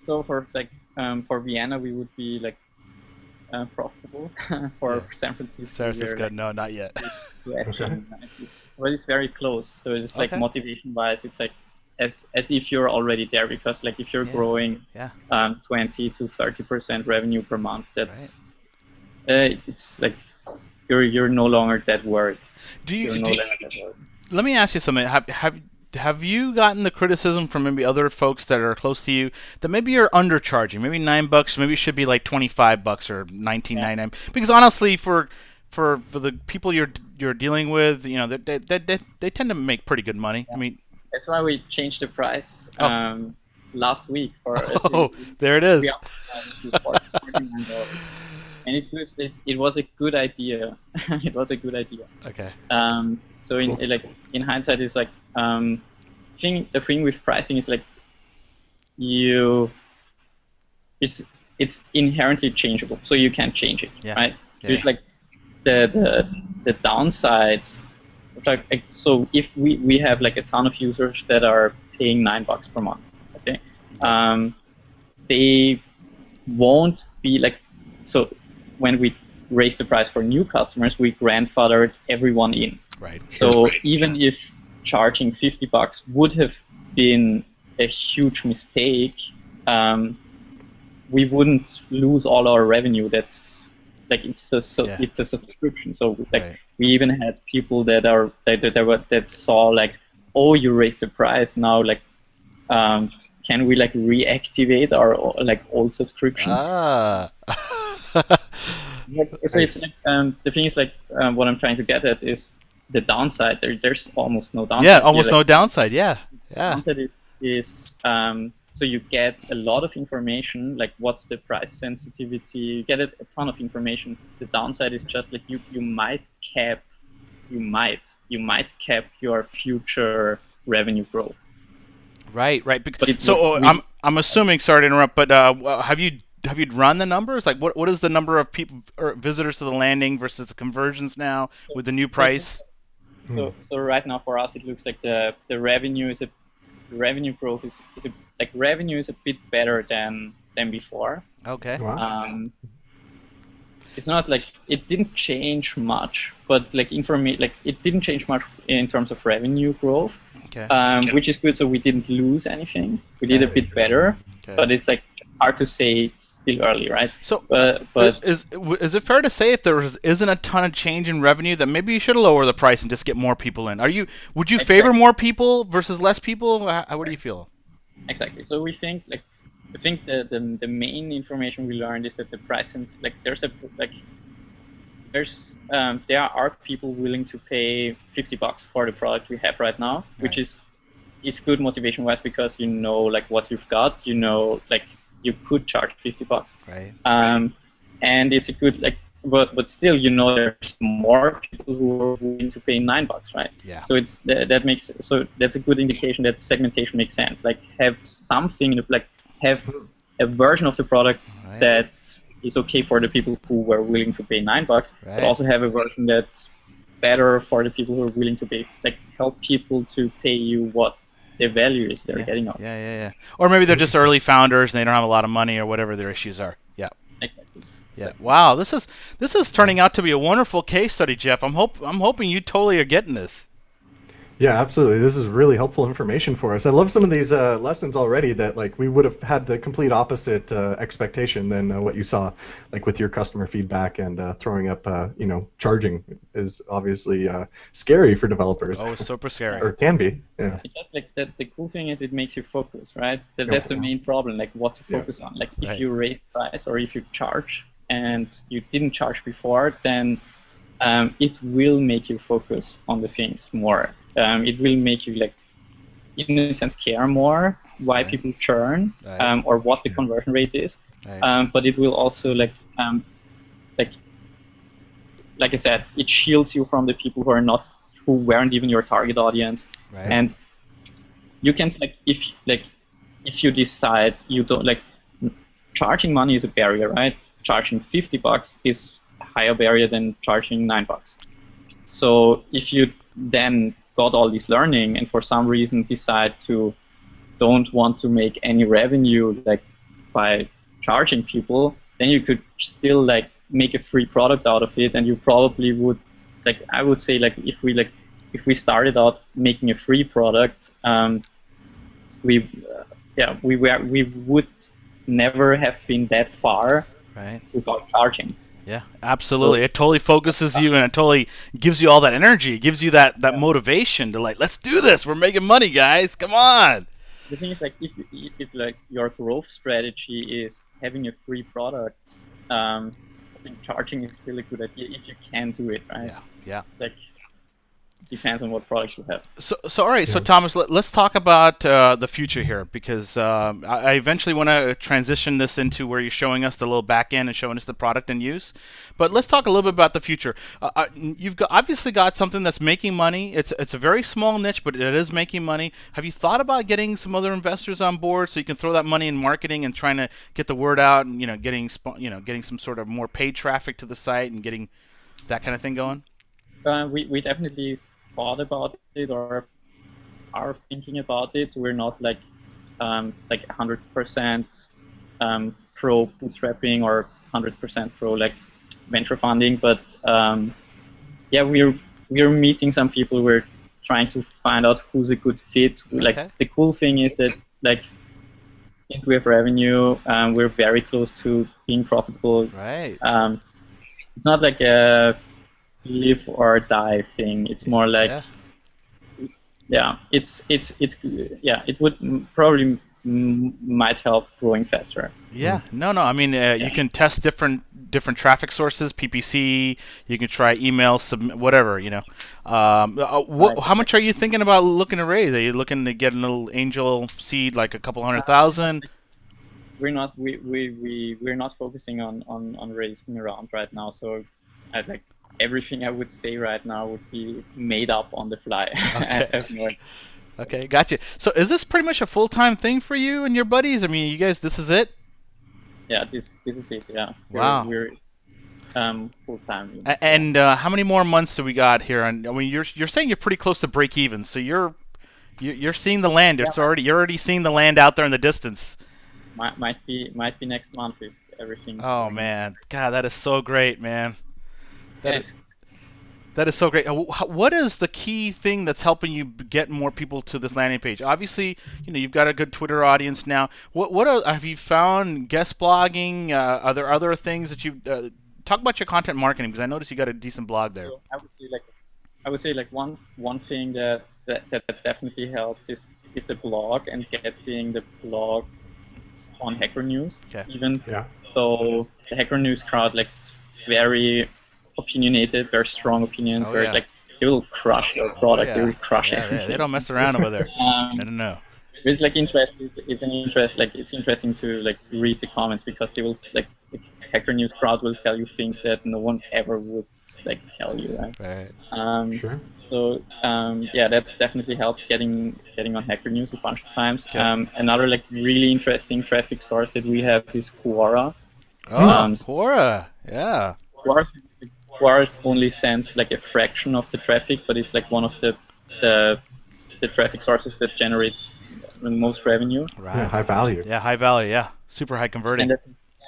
So for Vienna, we would be like profitable. For Yeah. San Francisco, San we're Francisco, like no, not yet. actually, well, it's very close. So it's like Okay. motivation wise, it's like as if you're already there, because like if you're Yeah. growing Yeah. 20 to 30% revenue per month, that's it's like you're no longer that worried. Do you? You're no longer that worried. Let me ask you something. Have you gotten the criticism from maybe other folks that are close to you that maybe you're undercharging? Maybe $9, maybe it should be like $25 or $19.99. Because honestly, for the people you're dealing with, you know, they tend to make pretty good money. I mean, That's why we changed the price Oh. last week for oh, there it is. we upped to $49. And it was a good idea. It was a good idea. Okay. So in hindsight, it's like the thing with pricing is like it's inherently changeable, so you can't change it, Yeah. right? Yeah. There's like the downside. Like so, if we have like a ton of users that are paying $9 per month, okay, they won't be like so. When we raise the price for new customers, we grandfathered everyone in. Right. So even if charging $50 would have been a huge mistake, we wouldn't lose all our revenue. That's like it's a subscription. So like Right. we even had people that saw like, oh, you raised the price now, like can we like reactivate our like old subscription? Ah. So it's like, the thing is like what I'm trying to get at is the downside. There's almost no downside. Yeah, almost Like, no downside. Yeah. Yeah. downside is so you get a lot of information, like what's the price sensitivity. You get a ton of information. The downside is just like you might cap your future revenue growth. Right. Right. But So I'm assuming. Sorry to interrupt, but have you run the numbers? Like, what is the number of people or visitors to the landing versus the conversions now with the new price? So right now for us, it looks like the revenue growth is a bit better than before. Okay. Wow. It's not like it didn't change much, but like it didn't change much in terms of revenue growth, Okay. which is good. So we didn't lose anything. We did a bit better, Okay. but it's like hard to say. It's still early, right? So, but is it fair to say if there isn't a ton of change in revenue that maybe you should lower the price and just get more people in? Would you favor more people versus less people? What do you feel? Exactly. So we think like I think the main information we learned is that the price like there are people willing to pay $50 for the product we have right now, which is it's good motivation wise because you know like what you've got, you know like you could charge $50. Right. And it's a good like but still you know there's more people who are willing to pay $9, right? Yeah. So that's a good indication that segmentation makes sense. Like have something like have a version of the product that is okay for the people who were willing to pay $9, but also have a version that's better for the people who are willing to pay, like help people to pay you what the value is they're getting out. Yeah. Or maybe they're just early founders and they don't have a lot of money or whatever their issues are. Yeah. Exactly. Yeah. Wow. This is turning out to be a wonderful case study, Jeff. I'm hoping you totally are getting this. Yeah, absolutely. This is really helpful information for us. I love some of these lessons already that like we would have had the complete opposite expectation than what you saw, like with your customer feedback and throwing up, charging is obviously scary for developers. Oh, super scary. Or can be. Yeah. It's just like that. The cool thing is it makes you focus, right? That's the main problem, like what to focus on. Like if you raise price or if you charge and you didn't charge before, then it will make you focus on the things more. It will make you like, in a sense, care more why people churn, or what the conversion rate is. But it will also like I said, it shields you from the people who weren't even your target audience. And you can if you decide you don't charging money is a barrier, right? Charging $50 is a higher barrier than charging $9. So if you then got all this learning and for some reason decide to don't want to make any revenue by charging people, then you could still make a free product out of it, and you probably would I would say if we started out making a free product, we would never have been that far without charging. Yeah, absolutely. It totally focuses you, and it totally gives you all that energy. It gives you that motivation to let's do this. We're making money, guys. Come on. The thing is, if your growth strategy is having a free product, I think charging is still a good idea if you can do it, right? Yeah. Depends on what product you have. So all right. So Thomas, let's talk about the future here, because I eventually want to transition this into where you're showing us the little back end and showing us the product in use. But let's talk a little bit about the future. You've obviously got something that's making money. It's a very small niche, but it is making money. Have you thought about getting some other investors on board so you can throw that money in marketing and trying to get the word out, and getting some sort of more paid traffic to the site and getting that kind of thing going? We definitely thought about it or are thinking about it. We're not 100% pro bootstrapping or 100% pro venture funding, but we're meeting some people. We're trying to find out who's a good fit. The cool thing is that since we have revenue, we're very close to being profitable. Right. It's not like a live or die thing. It's more it would probably might help growing faster. Yeah. No. I mean, you can test different traffic sources, PPC. You can try email, submit, whatever. How much are you thinking about looking to raise? Are you looking to get a little angel seed, like a couple $100,000? We're not focusing on raising around right now. So everything I would say right now would be made up on the fly. Okay. Okay, gotcha. So is this pretty much a full-time thing for you and your buddies? I mean, you guys, this is it? Yeah, this is it. Yeah. Wow. We're full-time. And how many more months do we got here? And I mean, you're saying you're pretty close to break even. So you're seeing the land. You're already seeing the land out there in the distance. Might be next month if everything's going. Man, God, that is so great, man. That is so great. What is the key thing that's helping you get more people to this landing page? Obviously, you've got a good Twitter audience now. What have you found? Guest blogging? Are there other things that you talk about your content marketing? Because I noticed you got a decent blog there. So I would say one thing that definitely helped is the blog and getting the blog on Hacker News. Okay. So the Hacker News crowd is very opinionated, very strong opinions, they will crush your product, they will crush everything. They don't mess around over there. I don't know. It's interesting. It's interesting to read the comments, because they will the Hacker News crowd will tell you things that no one ever would tell you, right? Sure. So that definitely helped getting on Hacker News a bunch of times. Okay. Another really interesting traffic source that we have is Quora. Quora, yeah. Quora only sends a fraction of the traffic, but it's one of the traffic sources that generates the most revenue. Right. Yeah, high value. Yeah, high value. Yeah, super high converting. And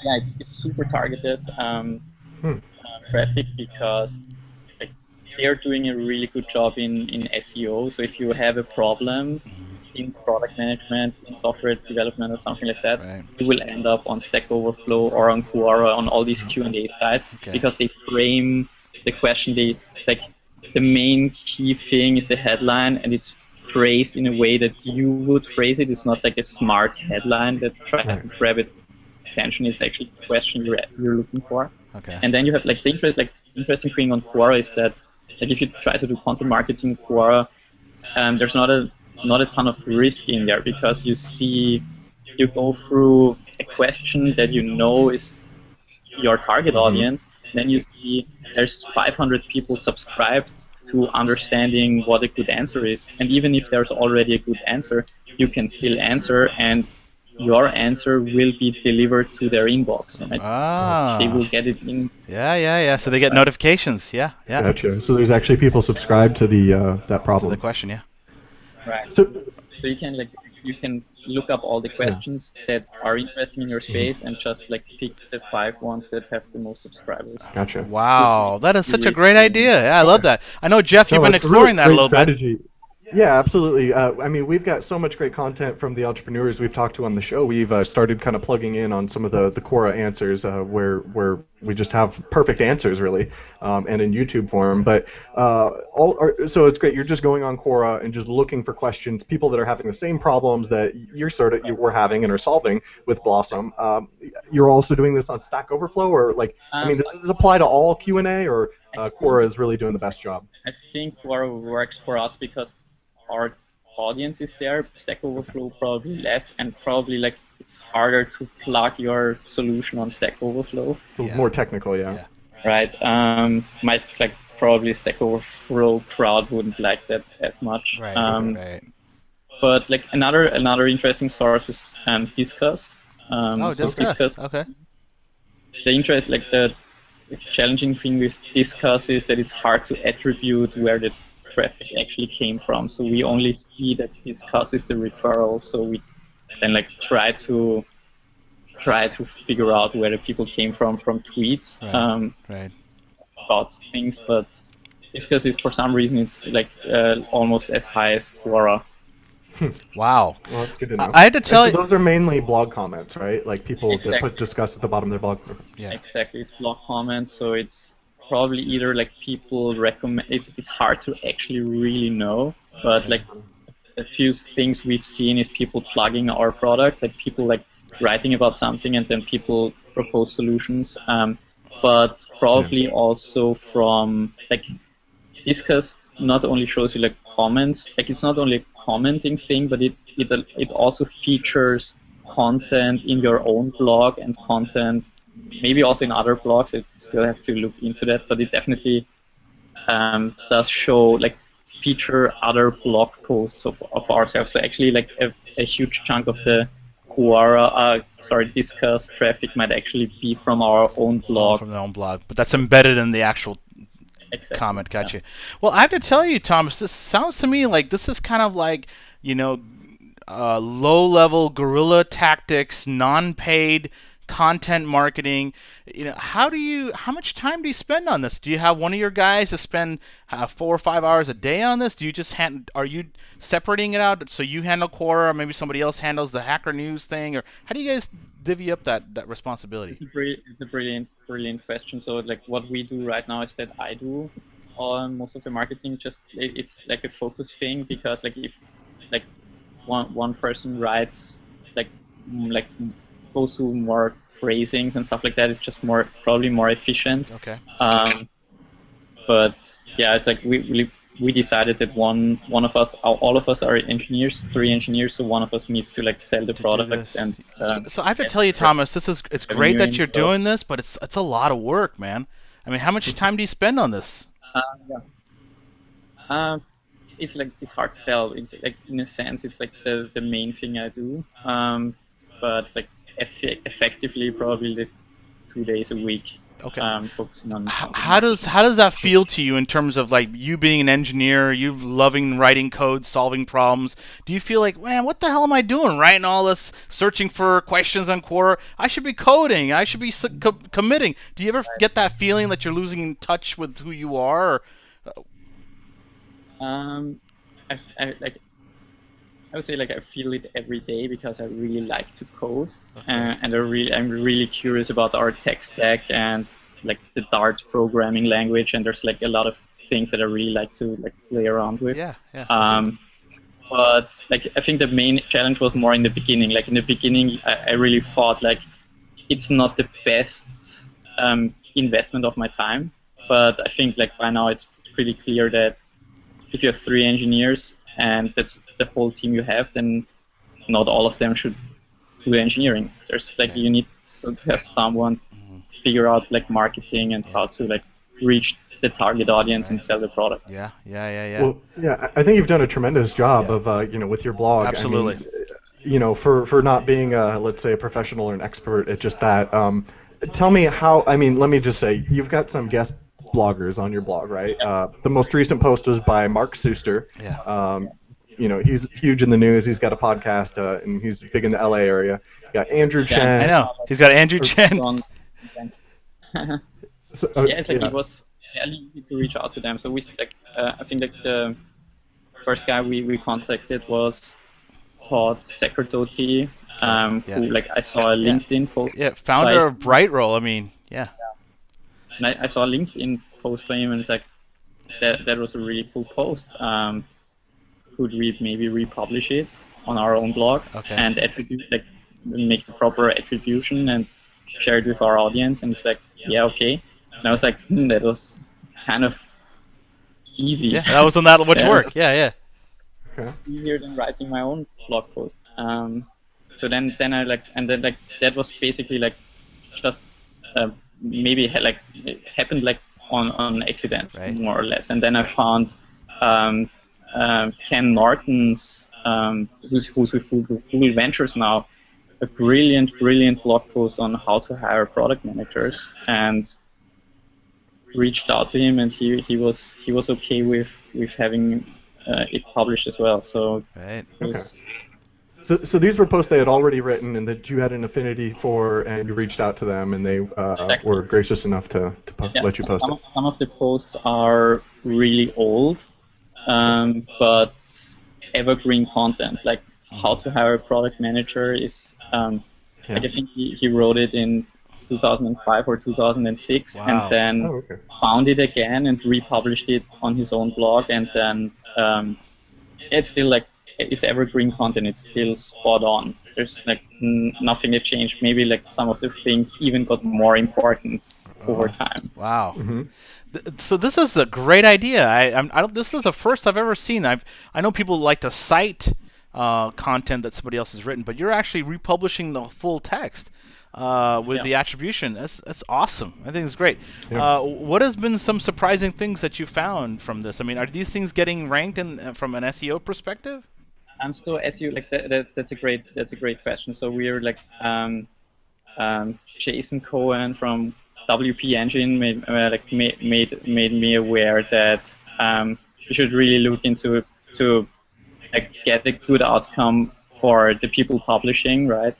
it's super targeted traffic, because they're doing a really good job in SEO. So if you have a problem in product management, in software development, or something like that, you will end up on Stack Overflow or on Quora, on all these Q&A sites, because they frame the question. The main key thing is the headline, and it's phrased in a way that you would phrase it. It's not a smart headline that tries to grab attention. It's actually the question you're looking for. Okay. And then you have the interesting thing on Quora is that if you try to do content marketing in Quora, there's not a not a ton of risk in there, because you go through a question that you know is your target audience, then you see there's 500 people subscribed to understanding what a good answer is. And even if there's already a good answer, you can still answer, and your answer will be delivered to their inbox. Right? They will get it in. Yeah. So they get notifications. Yeah. Gotcha. So there's actually people subscribed to the that problem. To the question, yeah. Right. So you can look up all the questions that are interesting in your space and just pick the 5 ones that have the most subscribers. Gotcha. Wow, that is such a great idea. Yeah, I love that. I know, Jeff, you've been exploring that a little bit. Yeah, absolutely. I mean, we've got so much great content from the entrepreneurs we've talked to on the show. We've started kind of plugging in on some of the Quora answers where we just have perfect answers, really, and in YouTube form. But so it's great. You're just going on Quora and just looking for questions, people that are having the same problems that you were having and are solving with Blossom. You're also doing this on Stack Overflow, or does this apply to all Q&A, or Quora is really doing the best job? I think Quora works for us because our audience is there. Stack Overflow probably less, and probably it's harder to plug your solution on Stack Overflow. It's more technical, yeah. Right. Probably Stack Overflow crowd wouldn't like that as much. Right. But another interesting source was Discuss. Discuss. Okay. The challenging thing with Discuss is that it's hard to attribute where the traffic actually came from. So we only see that Discuss is the referral. So we then try to figure out where the people came from tweets about things. But Discuss is, for some reason, it's almost as high as Quora. Wow. Well, that's good to know. I had to tell you. So those are mainly blog comments, right? Like people that put Discuss at the bottom of their blog. Yeah. Exactly. It's blog comments. So it's probably either people recommend. It's hard to actually really know. But a few things we've seen is people plugging our product, people writing about something, and then people propose solutions. But probably also from Discuss not only shows you comments, it's not only a commenting thing, but it also features content in your own blog and content maybe also in other blogs. I still have to look into that, but it definitely does show feature other blog posts of ourselves. So actually a huge chunk of the Discuss traffic might actually be from our own blog. From their own blog, but that's embedded in the actual comment. Gotcha. Yeah. Well, I have to tell you, Thomas, this sounds to me like this is kind of low-level guerrilla tactics, non-paid content marketing. How much time do you spend on this? Do you have one of your guys to spend 4 or 5 hours a day on this? Do you just are you separating it out? So you handle Quora, or maybe somebody else handles the Hacker News thing, or how do you guys divvy up that responsibility? It's a brilliant question. So what we do right now is that I do most of the marketing. It's a focus thing, because if one person writes goes to more phrasings and stuff like that, it's just probably more efficient. Okay. But yeah, it's we decided that one of us, all of us are engineers, 3 engineers, so one of us needs to sell the product. And so I have to tell you, Thomas, it's great that you're doing this, but it's a lot of work, man. I mean, how much time do you spend on this? It's hard to tell. It's in a sense, it's the main thing I do. But effectively, probably 2 days a week. Okay. Focusing on how does that feel to you in terms of you being an engineer, you loving writing code, solving problems? Do you feel man, what the hell am I doing? Writing all this, searching for questions on Quora. I should be coding. I should be committing. Do you ever get that feeling that you're losing in touch with who you are? I would say I feel it every day, because I really like to code, and I'm really curious about our tech stack and the Dart programming language, and there's a lot of things that I really like to play around with. Yeah. But I think the main challenge was more in the beginning. In the beginning, I really thought it's not the best investment of my time, but I think by now it's pretty clear that if you have 3 engineers and that's the whole team you have, then not all of them should do engineering. There's like you need to have someone figure out like marketing and how to like reach the target audience and sell the product. Yeah. Well, yeah, I think you've done a tremendous job of, with your blog. Absolutely. I mean, for not being, let's say, a professional or an expert at just that, tell me how, let me just say, you've got some guest bloggers on your blog, right? The most recent post was by Mark Suster. Yeah. He's huge in the news. He's got a podcast, and he's big in the LA area. You got Andrew Chen. I know. He's got Andrew Chen. So, it's like it was fairly easy to reach out to them. So we like, I think like the first guy we contacted was Todd Secretoti, who like I saw a LinkedIn post. Yeah, founder of Brightroll. I mean, yeah. And I saw a LinkedIn post by him, and it's like that was a really cool post. Could we maybe republish it on our own blog and attribute, like make the proper attribution and share it with our audience? And it's like, yeah, okay. And I was like, that was kind of easy. Yeah, that was on that much work. Yeah. Easier than writing my own blog post. So then I like, and then like that was basically like just maybe like it happened like on accident, more or less. And then I found Ken Norton's, who's with Google Ventures now, a brilliant blog post on how to hire product managers, and reached out to him, and he was okay with having it published as well. So So these were posts they had already written and that you had an affinity for, and you reached out to them, and they were gracious enough to let you post it. Some of the posts are really old, but evergreen content. Like how to hire a product manager is, I think he wrote it in 2005 or 2006, and then found it again and republished it on his own blog, and then it's still like, it's evergreen content. It's still spot on. There's like nothing that changed. Maybe like some of the things even got more important over time. Wow. So this is a great idea. This is the first I've ever seen. I know people like to cite content that somebody else has written, but you're actually republishing the full text with the attribution. That's awesome. I think it's great. What has been some surprising things that you found from this? I mean, are these things getting ranked from an SEO perspective? So SEO, like that's a great question. So we're like Jason Cohen from WP Engine made me aware that we should really look into to like get a good outcome for the people publishing, right?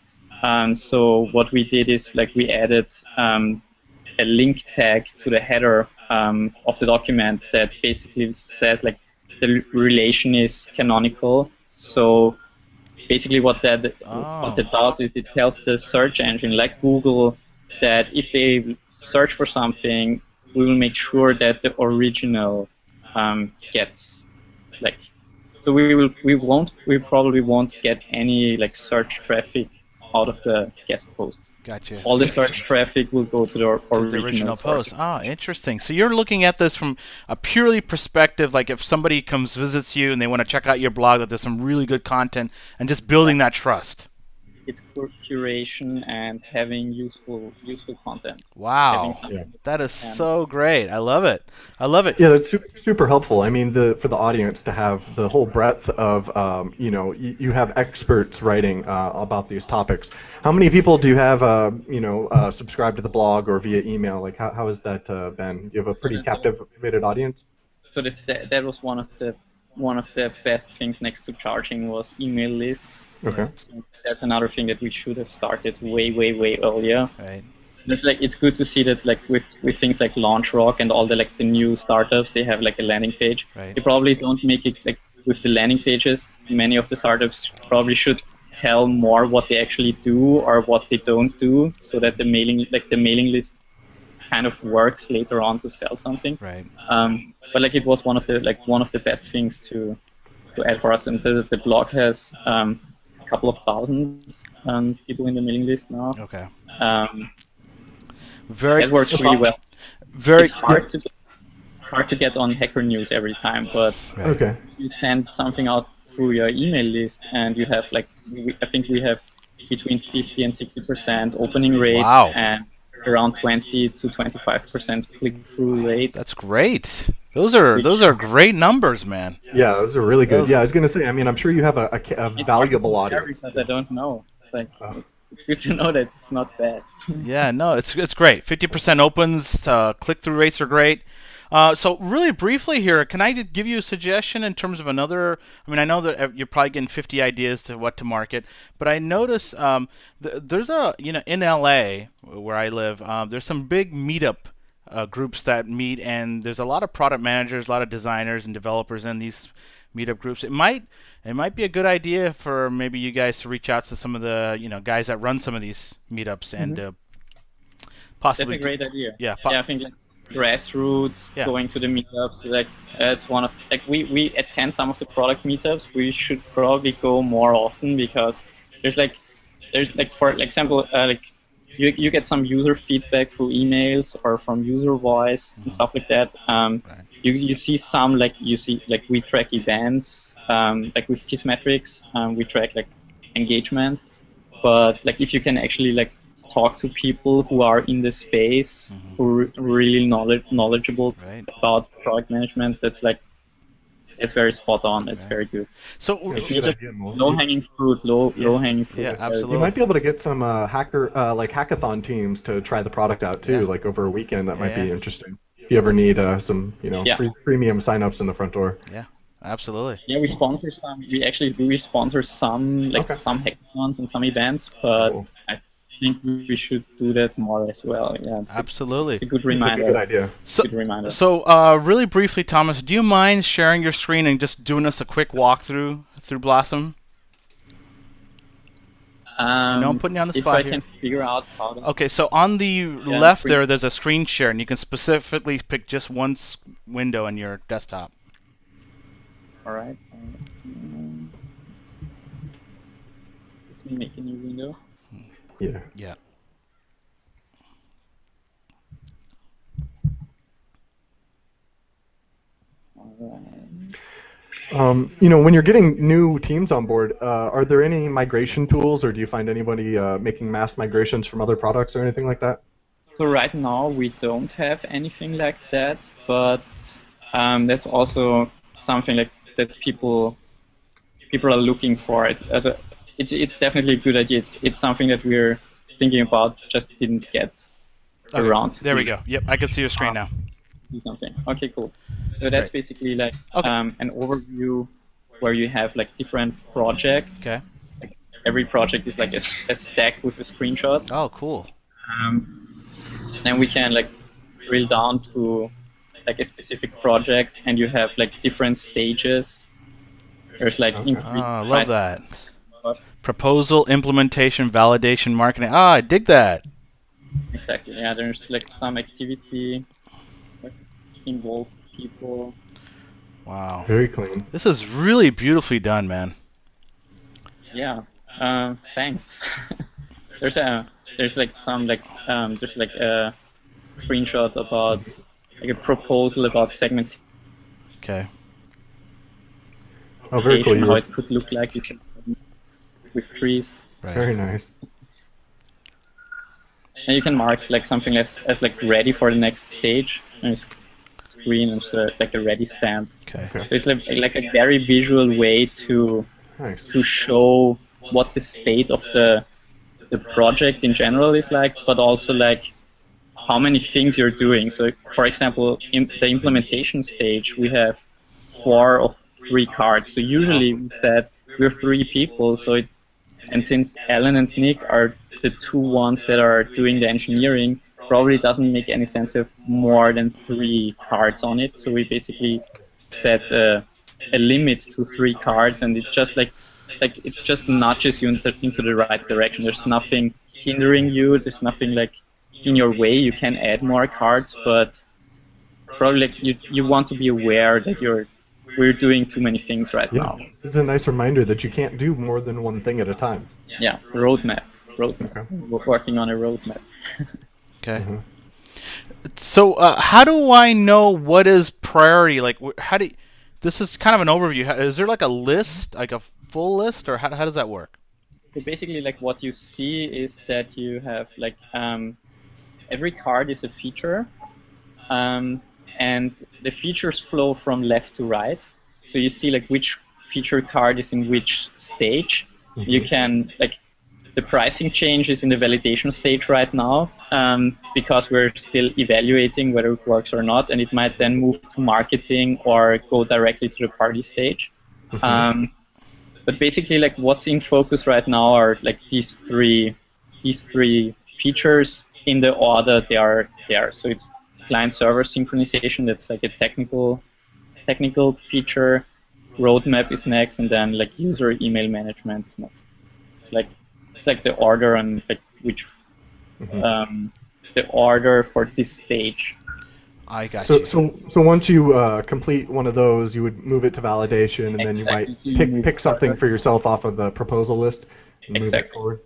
So what we did is like we added a link tag to the header of the document that basically says like the relation is canonical. So basically what that does is it tells the search engine like Google that if they search for something, we will make sure that the original gets like, so we probably won't get any like search traffic out of the guest post. Gotcha. All the search traffic will go to the original post. Interesting. So you're looking at this from a purely perspective, like if somebody comes visits you and they want to check out your blog, that there's some really good content, and just building that trust. It's curation and having useful content. Wow, that is so great. I love it. Yeah, that's super helpful. I mean, for the audience to have the whole breadth of, you have experts writing about these topics. How many people do you have, subscribe to the blog or via email? Like, how has that been? You have a pretty captivated audience? So that was one of the best things next to charging was email lists. Okay. So that's another thing that we should have started way earlier. Right. It's good to see that like with things like LaunchRock and all the new startups, they have like a landing page. Right. They probably don't make it like with the landing pages. Many of the startups probably should tell more what they actually do or what they don't do, so that the mailing list kind of works later on to sell something. Right. But like it was one of the best things to add for us, and the blog has a couple of thousand people in the mailing list now. Okay. That works really well. It's hard to get on Hacker News every time, but Right. Okay. you send something out through your email list, and you have like I think we have between 50 and 60% opening rates, Wow. and around 20 to 25% click-through rates. That's great. Those are great numbers, man. Yeah, those are really good. Those- Yeah, I was going to say, I mean, I'm sure you have a valuable audience. Because I don't know. It's like it's good to know that it's not bad. Yeah, no, it's great. 50% opens. Click-through rates are great. So really briefly here, can I give you a suggestion in terms of another? I mean, I know that you're probably getting 50 ideas to what to market, but I notice there's in LA where I live, there's some big meetup groups that meet, and there's a lot of product managers, a lot of designers and developers in these meetup groups. It might be a good idea for maybe you guys to reach out to some of the guys that run some of these meetups and possibly. That's a great idea. Yeah, I think like grassroots, going to the meetups, like that's one of like we attend some of the product meetups. We should probably go more often because there's like for example like you get some user feedback through emails or from user voice and stuff like that. You see some we track events like with Kissmetrics, we track like engagement, but like if you can actually like talk to people who are in the space, who are really knowledgeable about product management, it's very spot on. It's very good. So low hanging fruit. Yeah, absolutely. You might be able to get some hackathon teams to try the product out too, like over a weekend. That might be interesting. If you ever need some free premium signups in the front door. Yeah. Absolutely. Yeah, we sponsor some. We sponsor some some hackathons and some events, but I think we should do that more as well. Yeah, absolutely. It's a good reminder. It's a good idea. Good reminder. So, really briefly, Thomas, do you mind sharing your screen and just doing us a quick walkthrough through Blossom? I'm putting you on the spot if I can figure out how to... Okay, so on the left there's a screen share, and you can specifically pick just one window in your desktop. All right. Let me make a new window. Yeah. Yeah. All right. When you're getting new teams on board, are there any migration tools, or do you find anybody making mass migrations from other products or anything like that? So right now we don't have anything like that, but that's also something like that people are looking for. It's definitely a good idea. It's something that we're thinking about, just didn't get around to. There we go. Yep, I can see your screen now. Do something. Okay, cool. So that's basically like an overview where you have like different projects. Okay. Like every project is like a stack with a screenshot. Oh, cool. Then we can like drill down to like a specific project, and you have like different stages. There's like I love that. Proposal, implementation, validation, marketing. I dig that. Exactly. Yeah, there's like some activity, like involve people. Wow. Very clean. This is really beautifully done, man. Yeah. Thanks. there's a screenshot about like a proposal about segment. Okay. Oh, very cool. How it could look like with trees. Right. Very nice. And you can mark like something as like ready for the next stage. And it's green, and it's like a ready stamp. Okay. So it's like a very visual way to show what the state of the project in general is like, but also like how many things you're doing. So, for example, in the implementation stage, we have 4 of 3 cards. So usually that we're 3 people. So and since Alan and Nick are the 2 ones that are doing the engineering, probably doesn't make any sense to have more than 3 cards on it. So we basically set a limit to 3 cards, and it just it just nudges you into the right direction. There's nothing hindering you. There's nothing like in your way. You can add more cards, but probably like you want to be aware that we're doing too many things right now. It's a nice reminder that you can't do more than one thing at a time. Yeah, roadmap. Okay. We're working on a roadmap. Okay. So, how do I know what is priority? Like, how do this is kind of an overview. Is there like a list, like a full list, or how does that work? So basically, like what you see is that you have like every card is a feature, um, and the features flow from left to right. So you see like which feature card is in which stage. You can like the pricing change is in the validation stage right now, because we're still evaluating whether it works or not, and it might then move to marketing or go directly to the party stage. But basically, like what's in focus right now are like these three features in the order they are there. So it's client-server synchronization. That's like a technical feature. Roadmap is next, and then like user email management is next. It's like the order and like which the order for this stage. I got So, you. so once you complete one of those, you would move it to validation, and then you might Exactly. So you move pick something further. for yourself off of the proposal list and move it Exactly. forward.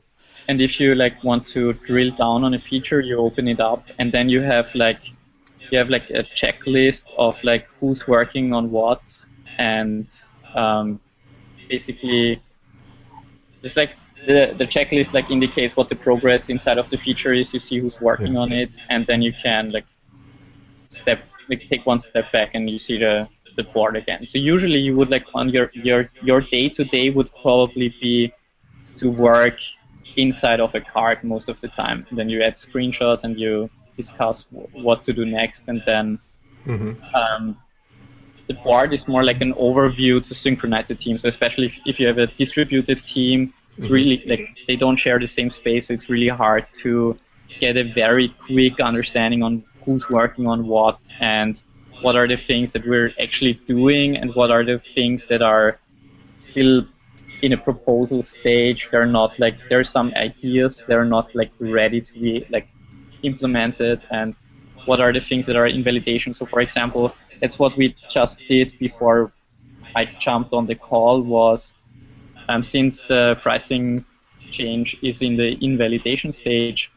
And if you like want to drill down on a feature, you open it up, and then you have like a checklist of like who's working on what, and basically it's like the checklist like indicates what the progress inside of the feature is. You see who's working on it, and then you can like take one step back and you see the board again. So usually you would like on your day-to-day would probably be to work inside of a card most of the time. Then you add screenshots and you discuss what to do next, and then the board is more like an overview to synchronize the team. So especially if you have a distributed team, it's really like they don't share the same space, so it's really hard to get a very quick understanding on who's working on what and what are the things that we're actually doing and what are the things that are still in a proposal stage. They're not like there's some ideas they're not like ready to be like implemented, and what are the things that are in validation. So for example, that's what we just did before I jumped on the call was since the pricing change is in the invalidation stage,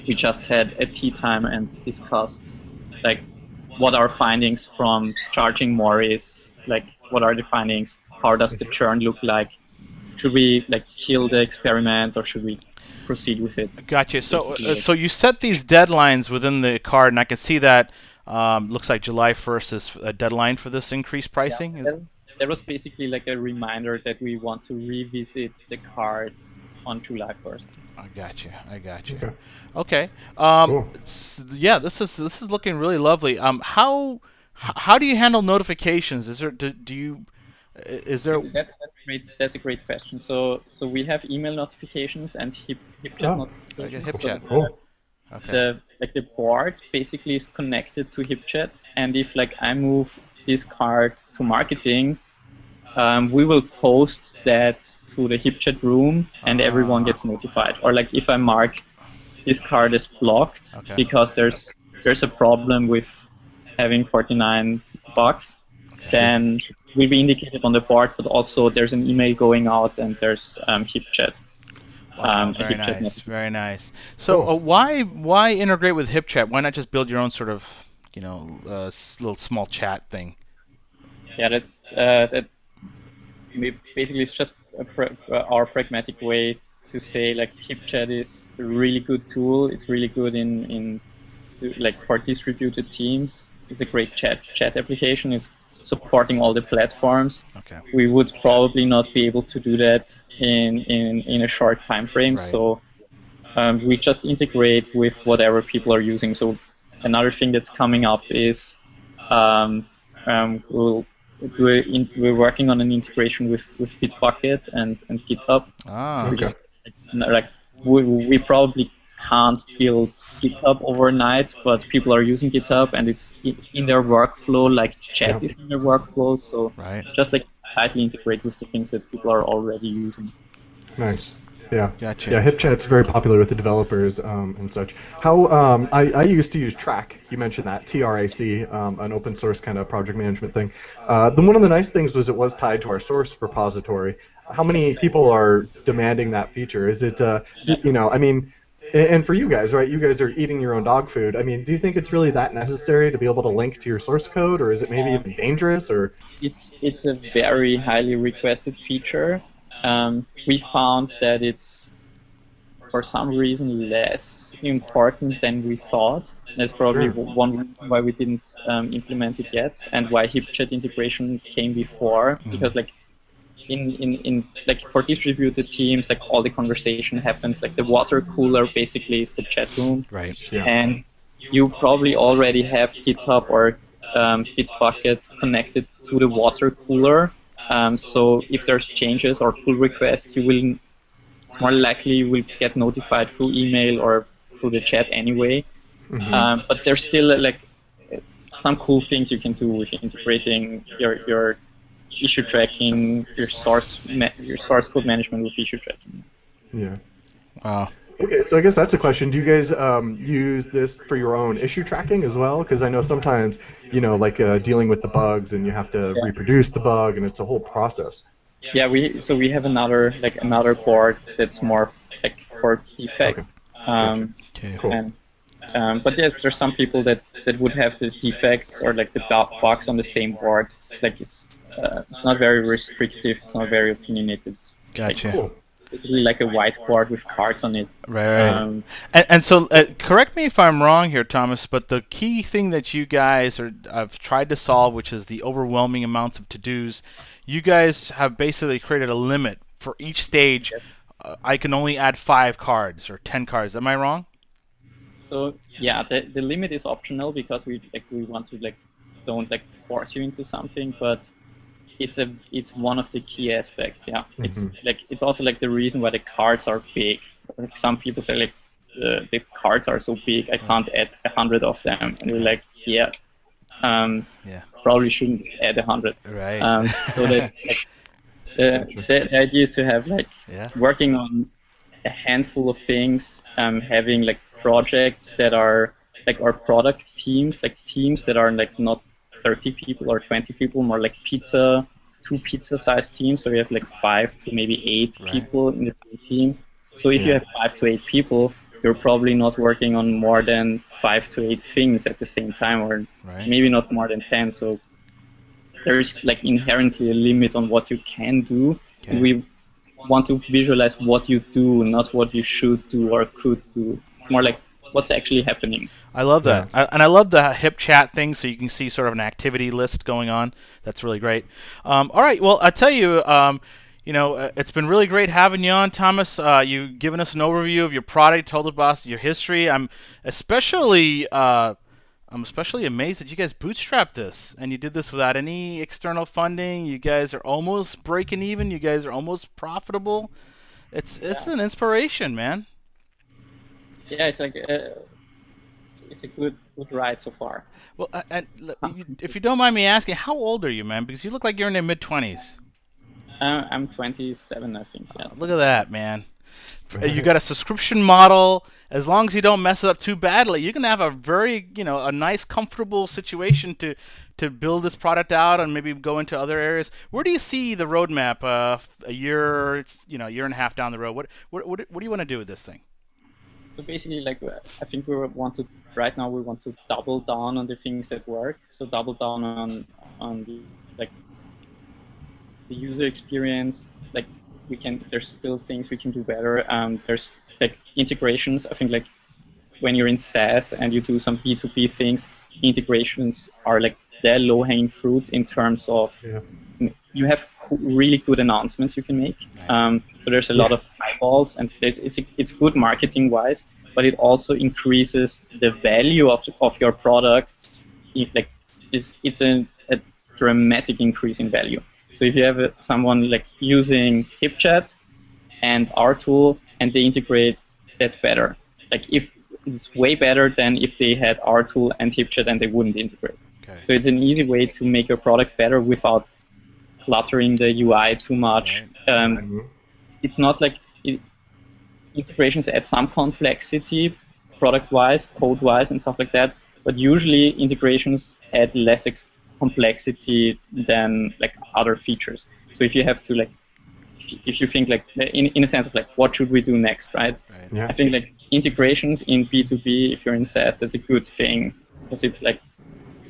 we just had a tea time and discussed like what our findings from charging more is, like what are the findings, how does the churn look like, should we like kill the experiment or should we proceed with it. Gotcha. So you set these deadlines within the card, and I can see that looks like July 1st is a deadline for this increased pricing. That was basically like a reminder that we want to revisit the card on July 1st. I got you. Okay. Okay. Cool. Yeah, this is looking really lovely. How do you handle notifications? Is there do you is there That's great. That's a great question. So we have email notifications and HipChat Oh. like a notifications. HipChat? Cool. Okay. The board basically is connected to HipChat, and if like I move this card to marketing, we will post that to the HipChat room, and everyone gets notified. Or like if I mark this card as blocked Okay. because there's a problem with having 49 bucks, then will be indicated on the board. But also there's an email going out, and there's HipChat. Wow, a very HipChat nice, notification. very nice. So why integrate with HipChat? Why not just build your own sort of little small chat thing? Yeah, that's that. Basically, it's just our pragmatic way to say like HipChat is a really good tool. It's really good in like for distributed teams. It's a great chat application. It's supporting all the platforms. Okay. We would probably not be able to do that in a short time frame. Right. So we just integrate with whatever people are using. So another thing that's coming up is we're working on an integration with Bitbucket and GitHub. Ah. Okay. Like we probably can't build GitHub overnight, but people are using GitHub and it's in their workflow, like chat is in their workflow. So Right. just like tightly integrate with the things that people are already using. Nice. Yeah. Gotcha. Yeah, HipChat's very popular with the developers and such. How I used to use Track. You mentioned that TRAC, an open source kind of project management thing. One of the nice things was it was tied to our source repository. How many people are demanding that feature? Is it I mean, And for you guys, right? You guys are eating your own dog food. I mean, do you think it's really that necessary to be able to link to your source code, or is it maybe even dangerous? Or It's a very highly requested feature. We found that it's for some reason less important than we thought. That's probably Sure. one reason why we didn't implement it yet, and why HipChat integration came before. Because like in like for distributed teams, like all the conversation happens, like the water cooler basically is the chat room, Right. Yeah. and you probably already have GitHub or Bitbucket connected to the water cooler. So if there's changes or pull requests, you will more likely you will get notified through email or through the chat anyway. But there's still like some cool things you can do with integrating your issue tracking, your source code management with issue tracking. Yeah. Wow. Okay, so I guess that's a question. Do you guys use this for your own issue tracking as well? Because I know sometimes, like dealing with the bugs and you have to reproduce the bug and it's a whole process. Yeah, we have another board that's more like for defect. Okay. Okay. Cool. And but yes, there's some people that would have the defects or like the bugs on the same board. It's like it's not very restrictive. It's not very opinionated. Gotcha. Cool. It's really like a whiteboard with cards on it. Right. And so, correct me if I'm wrong here, Thomas, but the key thing that you guys have tried to solve, which is the overwhelming amounts of to-dos, you guys have basically created a limit for each stage. I can only add 5 cards or 10 cards. Am I wrong? So yeah, the limit is optional because we want to don't force you into something, but it's one of the key aspects. Yeah, it's also like the reason why the cards are big. Like some people say like the cards are so big I can't add 100 of them, and we're like probably shouldn't add 100. Right. So that's like, the idea is to have working on a handful of things, having like projects that are like our product teams, like teams that are like not 30 people or 20 people, more like two pizza-sized teams. So we have like 5 to maybe 8 people in the same team. So if you have 5 to 8 people, you're probably not working on more than 5 to 8 things at the same time, or maybe not more than 10. So there's like inherently a limit on what you can do. Okay. We want to visualize what you do, not what you should do or could do. It's more like what's actually happening. I love that. And I love the hip chat thing, so you can see sort of an activity list going on. That's really great. All right, well, I tell you, it's been really great having you on, Thomas. You've given us an overview of your product, told us your history. I'm especially amazed that you guys bootstrapped this, and you did this without any external funding. You guys are almost breaking even. You guys are almost profitable. It's an inspiration, man. Yeah, it's like it's a good ride so far. Well, if you don't mind me asking, how old are you, man? Because you look like you're in your mid-20s. I'm 27, I think. Yeah. Look at that, man. You got a subscription model. As long as you don't mess it up too badly, you can have a very, a nice, comfortable situation to build this product out and maybe go into other areas. Where do you see the roadmap? A year, year and a half down the road. What do you want to do with this thing? So basically, I think right now we want to double down on the things that work. So double down on the the user experience. There's still things we can do better. There's integrations. I think when you're in SaaS and you do some B2B things, integrations are the low-hanging fruit in terms of you have really good announcements you can make. So there's a lot of eyeballs, and it's good marketing-wise, but it also increases the value of your product. It's a dramatic increase in value. So if you have someone using HipChat and our tool and they integrate, that's better. If it's way better than if they had our tool and HipChat and they wouldn't integrate. Okay. So it's an easy way to make your product better without cluttering the UI too much. It's not integrations add some complexity product-wise, code-wise, and stuff like that. But usually integrations add less complexity than other features. So if you have to if you think in a sense of what should we do next, right? Yeah. I think integrations in B2B, if you're in SaaS, that's a good thing, because it's like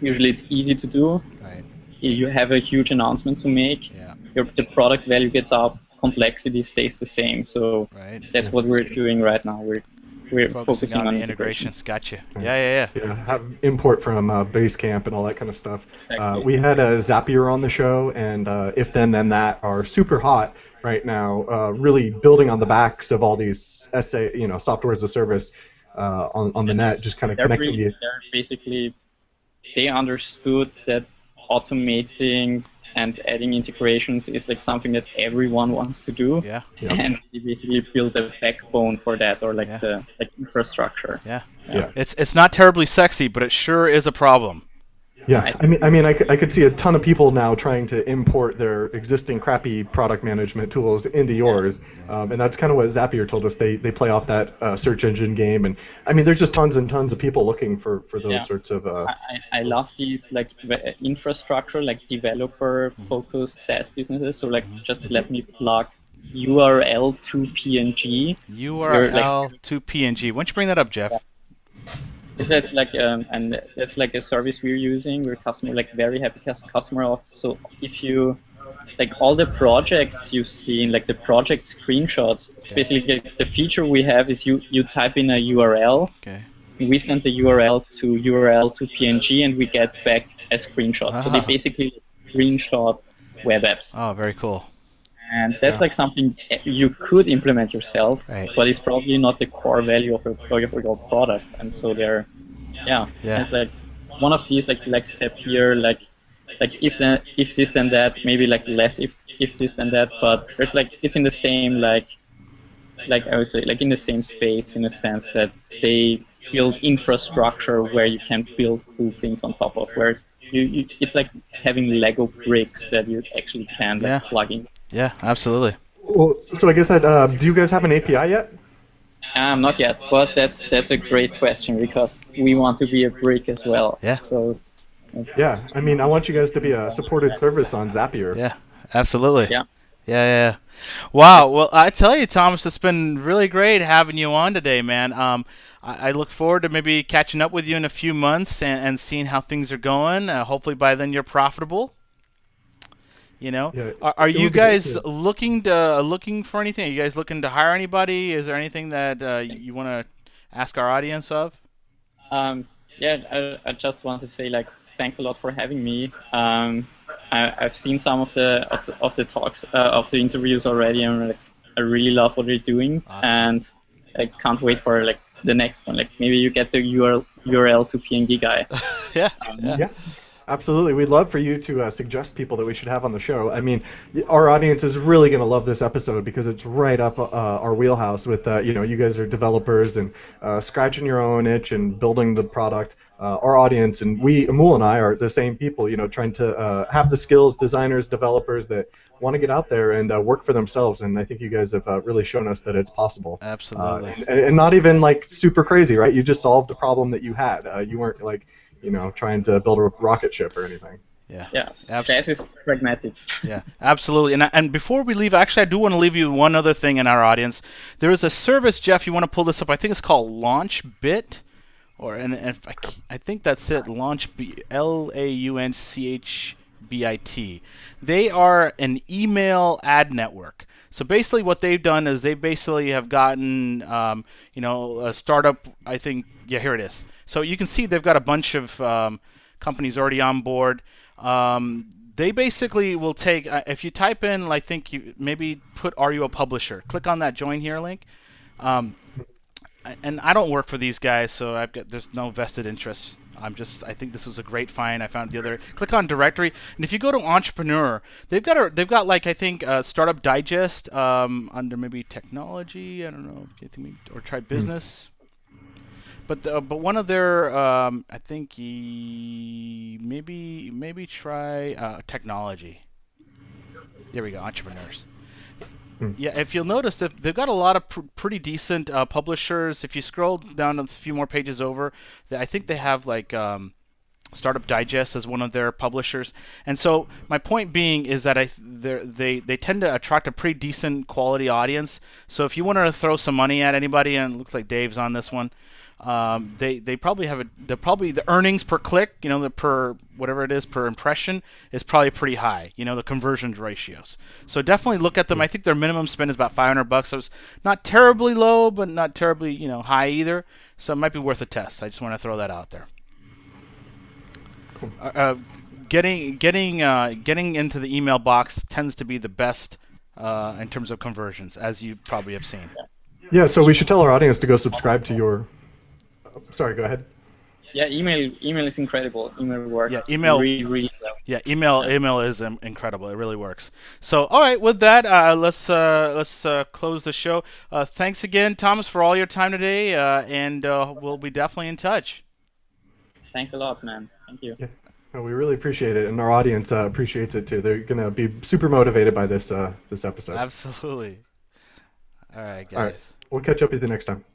usually it's easy to do. Right. You have a huge announcement to make. Yeah. The product value gets up, complexity stays the same. So Right. that's what we're doing right now. We're focusing on the integrations. Gotcha. Nice. Yeah. Yeah, have import from Basecamp and all that kind of stuff. Exactly. We had Zapier on the show, and If Then Then That are super hot right now, really building on the backs of all these software as a service on the net, just kind of connecting you. They're basically, they understood that automating and adding integrations is like something that everyone wants to do. Yeah. And they basically build a backbone for that, or like the infrastructure. Yeah. Yeah. It's not terribly sexy, but it sure is a problem. Yeah, I could see a ton of people now trying to import their existing crappy product management tools into yours, and that's kind of what Zapier told us. They play off that search engine game, and I mean, there's just tons and tons of people looking for those sorts of. I love these like infrastructure, like developer focused SaaS businesses. So like, just let me plug URL to PNG. URL to PNG. Why don't you bring that up, Jeff? That's like and that's like a service we're using. We're very happy customer of. So if you like all the projects you've seen, like the project screenshots, basically the feature we have is you type in a URL. Okay. We send the URL to PNG, and we get back a screenshot. So they basically screenshot web apps. Oh, very cool. And that's like something you could implement yourself, right, but it's probably not the core value of your product. And so it's like one of these like Zapier, like if this then that, maybe like less if this then that, but there's like it's in the same like I would say like in the same space, in a sense that they build infrastructure where you can build cool things on top of, where it's like having Lego bricks that you actually can plug in. Yeah, absolutely. Well, so I guess that do you guys have an API yet? Not yet, but that's a great question, because we want to be a brick as well. Yeah. So. Yeah, I mean, I want you guys to be a supported service on Zapier. Yeah, absolutely. Yeah. Wow. Well, I tell you, Thomas, it's been really great having you on today, man. I look forward to maybe catching up with you in a few months and seeing how things are going. Hopefully by then you're profitable. You know, are you guys looking for anything? Are you guys looking to hire anybody? Is there anything that you want to ask our audience of? I just want to say like thanks a lot for having me. I've seen some of the talks of the interviews already, and like, I really love what you're doing, and I can't wait for like the next one. Like maybe you get the URL to PNG guy. Yeah. Absolutely. We'd love for you to suggest people that we should have on the show. I mean, our audience is really going to love this episode because it's right up our wheelhouse with, you guys are developers and scratching your own itch and building the product. Our audience, and Amul and I are the same people, trying to have the skills, designers, developers that want to get out there and work for themselves. And I think you guys have really shown us that it's possible. Absolutely. And not even like super crazy, right? You just solved a problem that you had. You weren't like, trying to build a rocket ship or anything. Yeah. SaaS is pragmatic. Yeah, absolutely. And before we leave, actually, I do want to leave you one other thing in our audience. There is a service, Jeff. You want to pull this up? I think it's called LaunchBit, I think that's it. LaunchBit. They are an email ad network. So basically, what they've done is they basically have gotten, a startup. I think, here it is. So you can see they've got a bunch of companies already on board. They basically will take, if you type in, I think you maybe put "Are you a publisher?" Click on that join here link. And I don't work for these guys, so there's no vested interest. I think this was a great find. I found the other. Click on directory, and if you go to Entrepreneur, they've got like I think Startup Digest under maybe technology. I don't know, or try business. But one of their I think maybe try technology. There we go, entrepreneurs. Yeah, if you'll notice, they've got a lot of pretty decent publishers. If you scroll down a few more pages over, I think they have like Startup Digest as one of their publishers. And so my point being is that they tend to attract a pretty decent quality audience. So if you wanted to throw some money at anybody, and it looks like Dave's on this one, they probably have the earnings per click, the per whatever it is per impression is probably pretty high. The conversion ratios. So definitely look at them. I think their minimum spend is about $500. So it's not terribly low, but not terribly high either. So it might be worth a test. I just want to throw that out there. Getting into the email box tends to be the best in terms of conversions, as you probably have seen. Yeah, so we should tell our audience to go subscribe to your. Sorry, go ahead. Yeah, email is incredible. Email works. Yeah, email really, really well. Yeah, email is incredible. It really works. So, all right, with that, let's close the show. Thanks again, Thomas, for all your time today, and we'll be definitely in touch. Thanks a lot, man. Thank you. Yeah. No, we really appreciate it, and our audience appreciates it too. They're gonna be super motivated by this episode. Absolutely. All right, guys. All right. We'll catch up with you next time.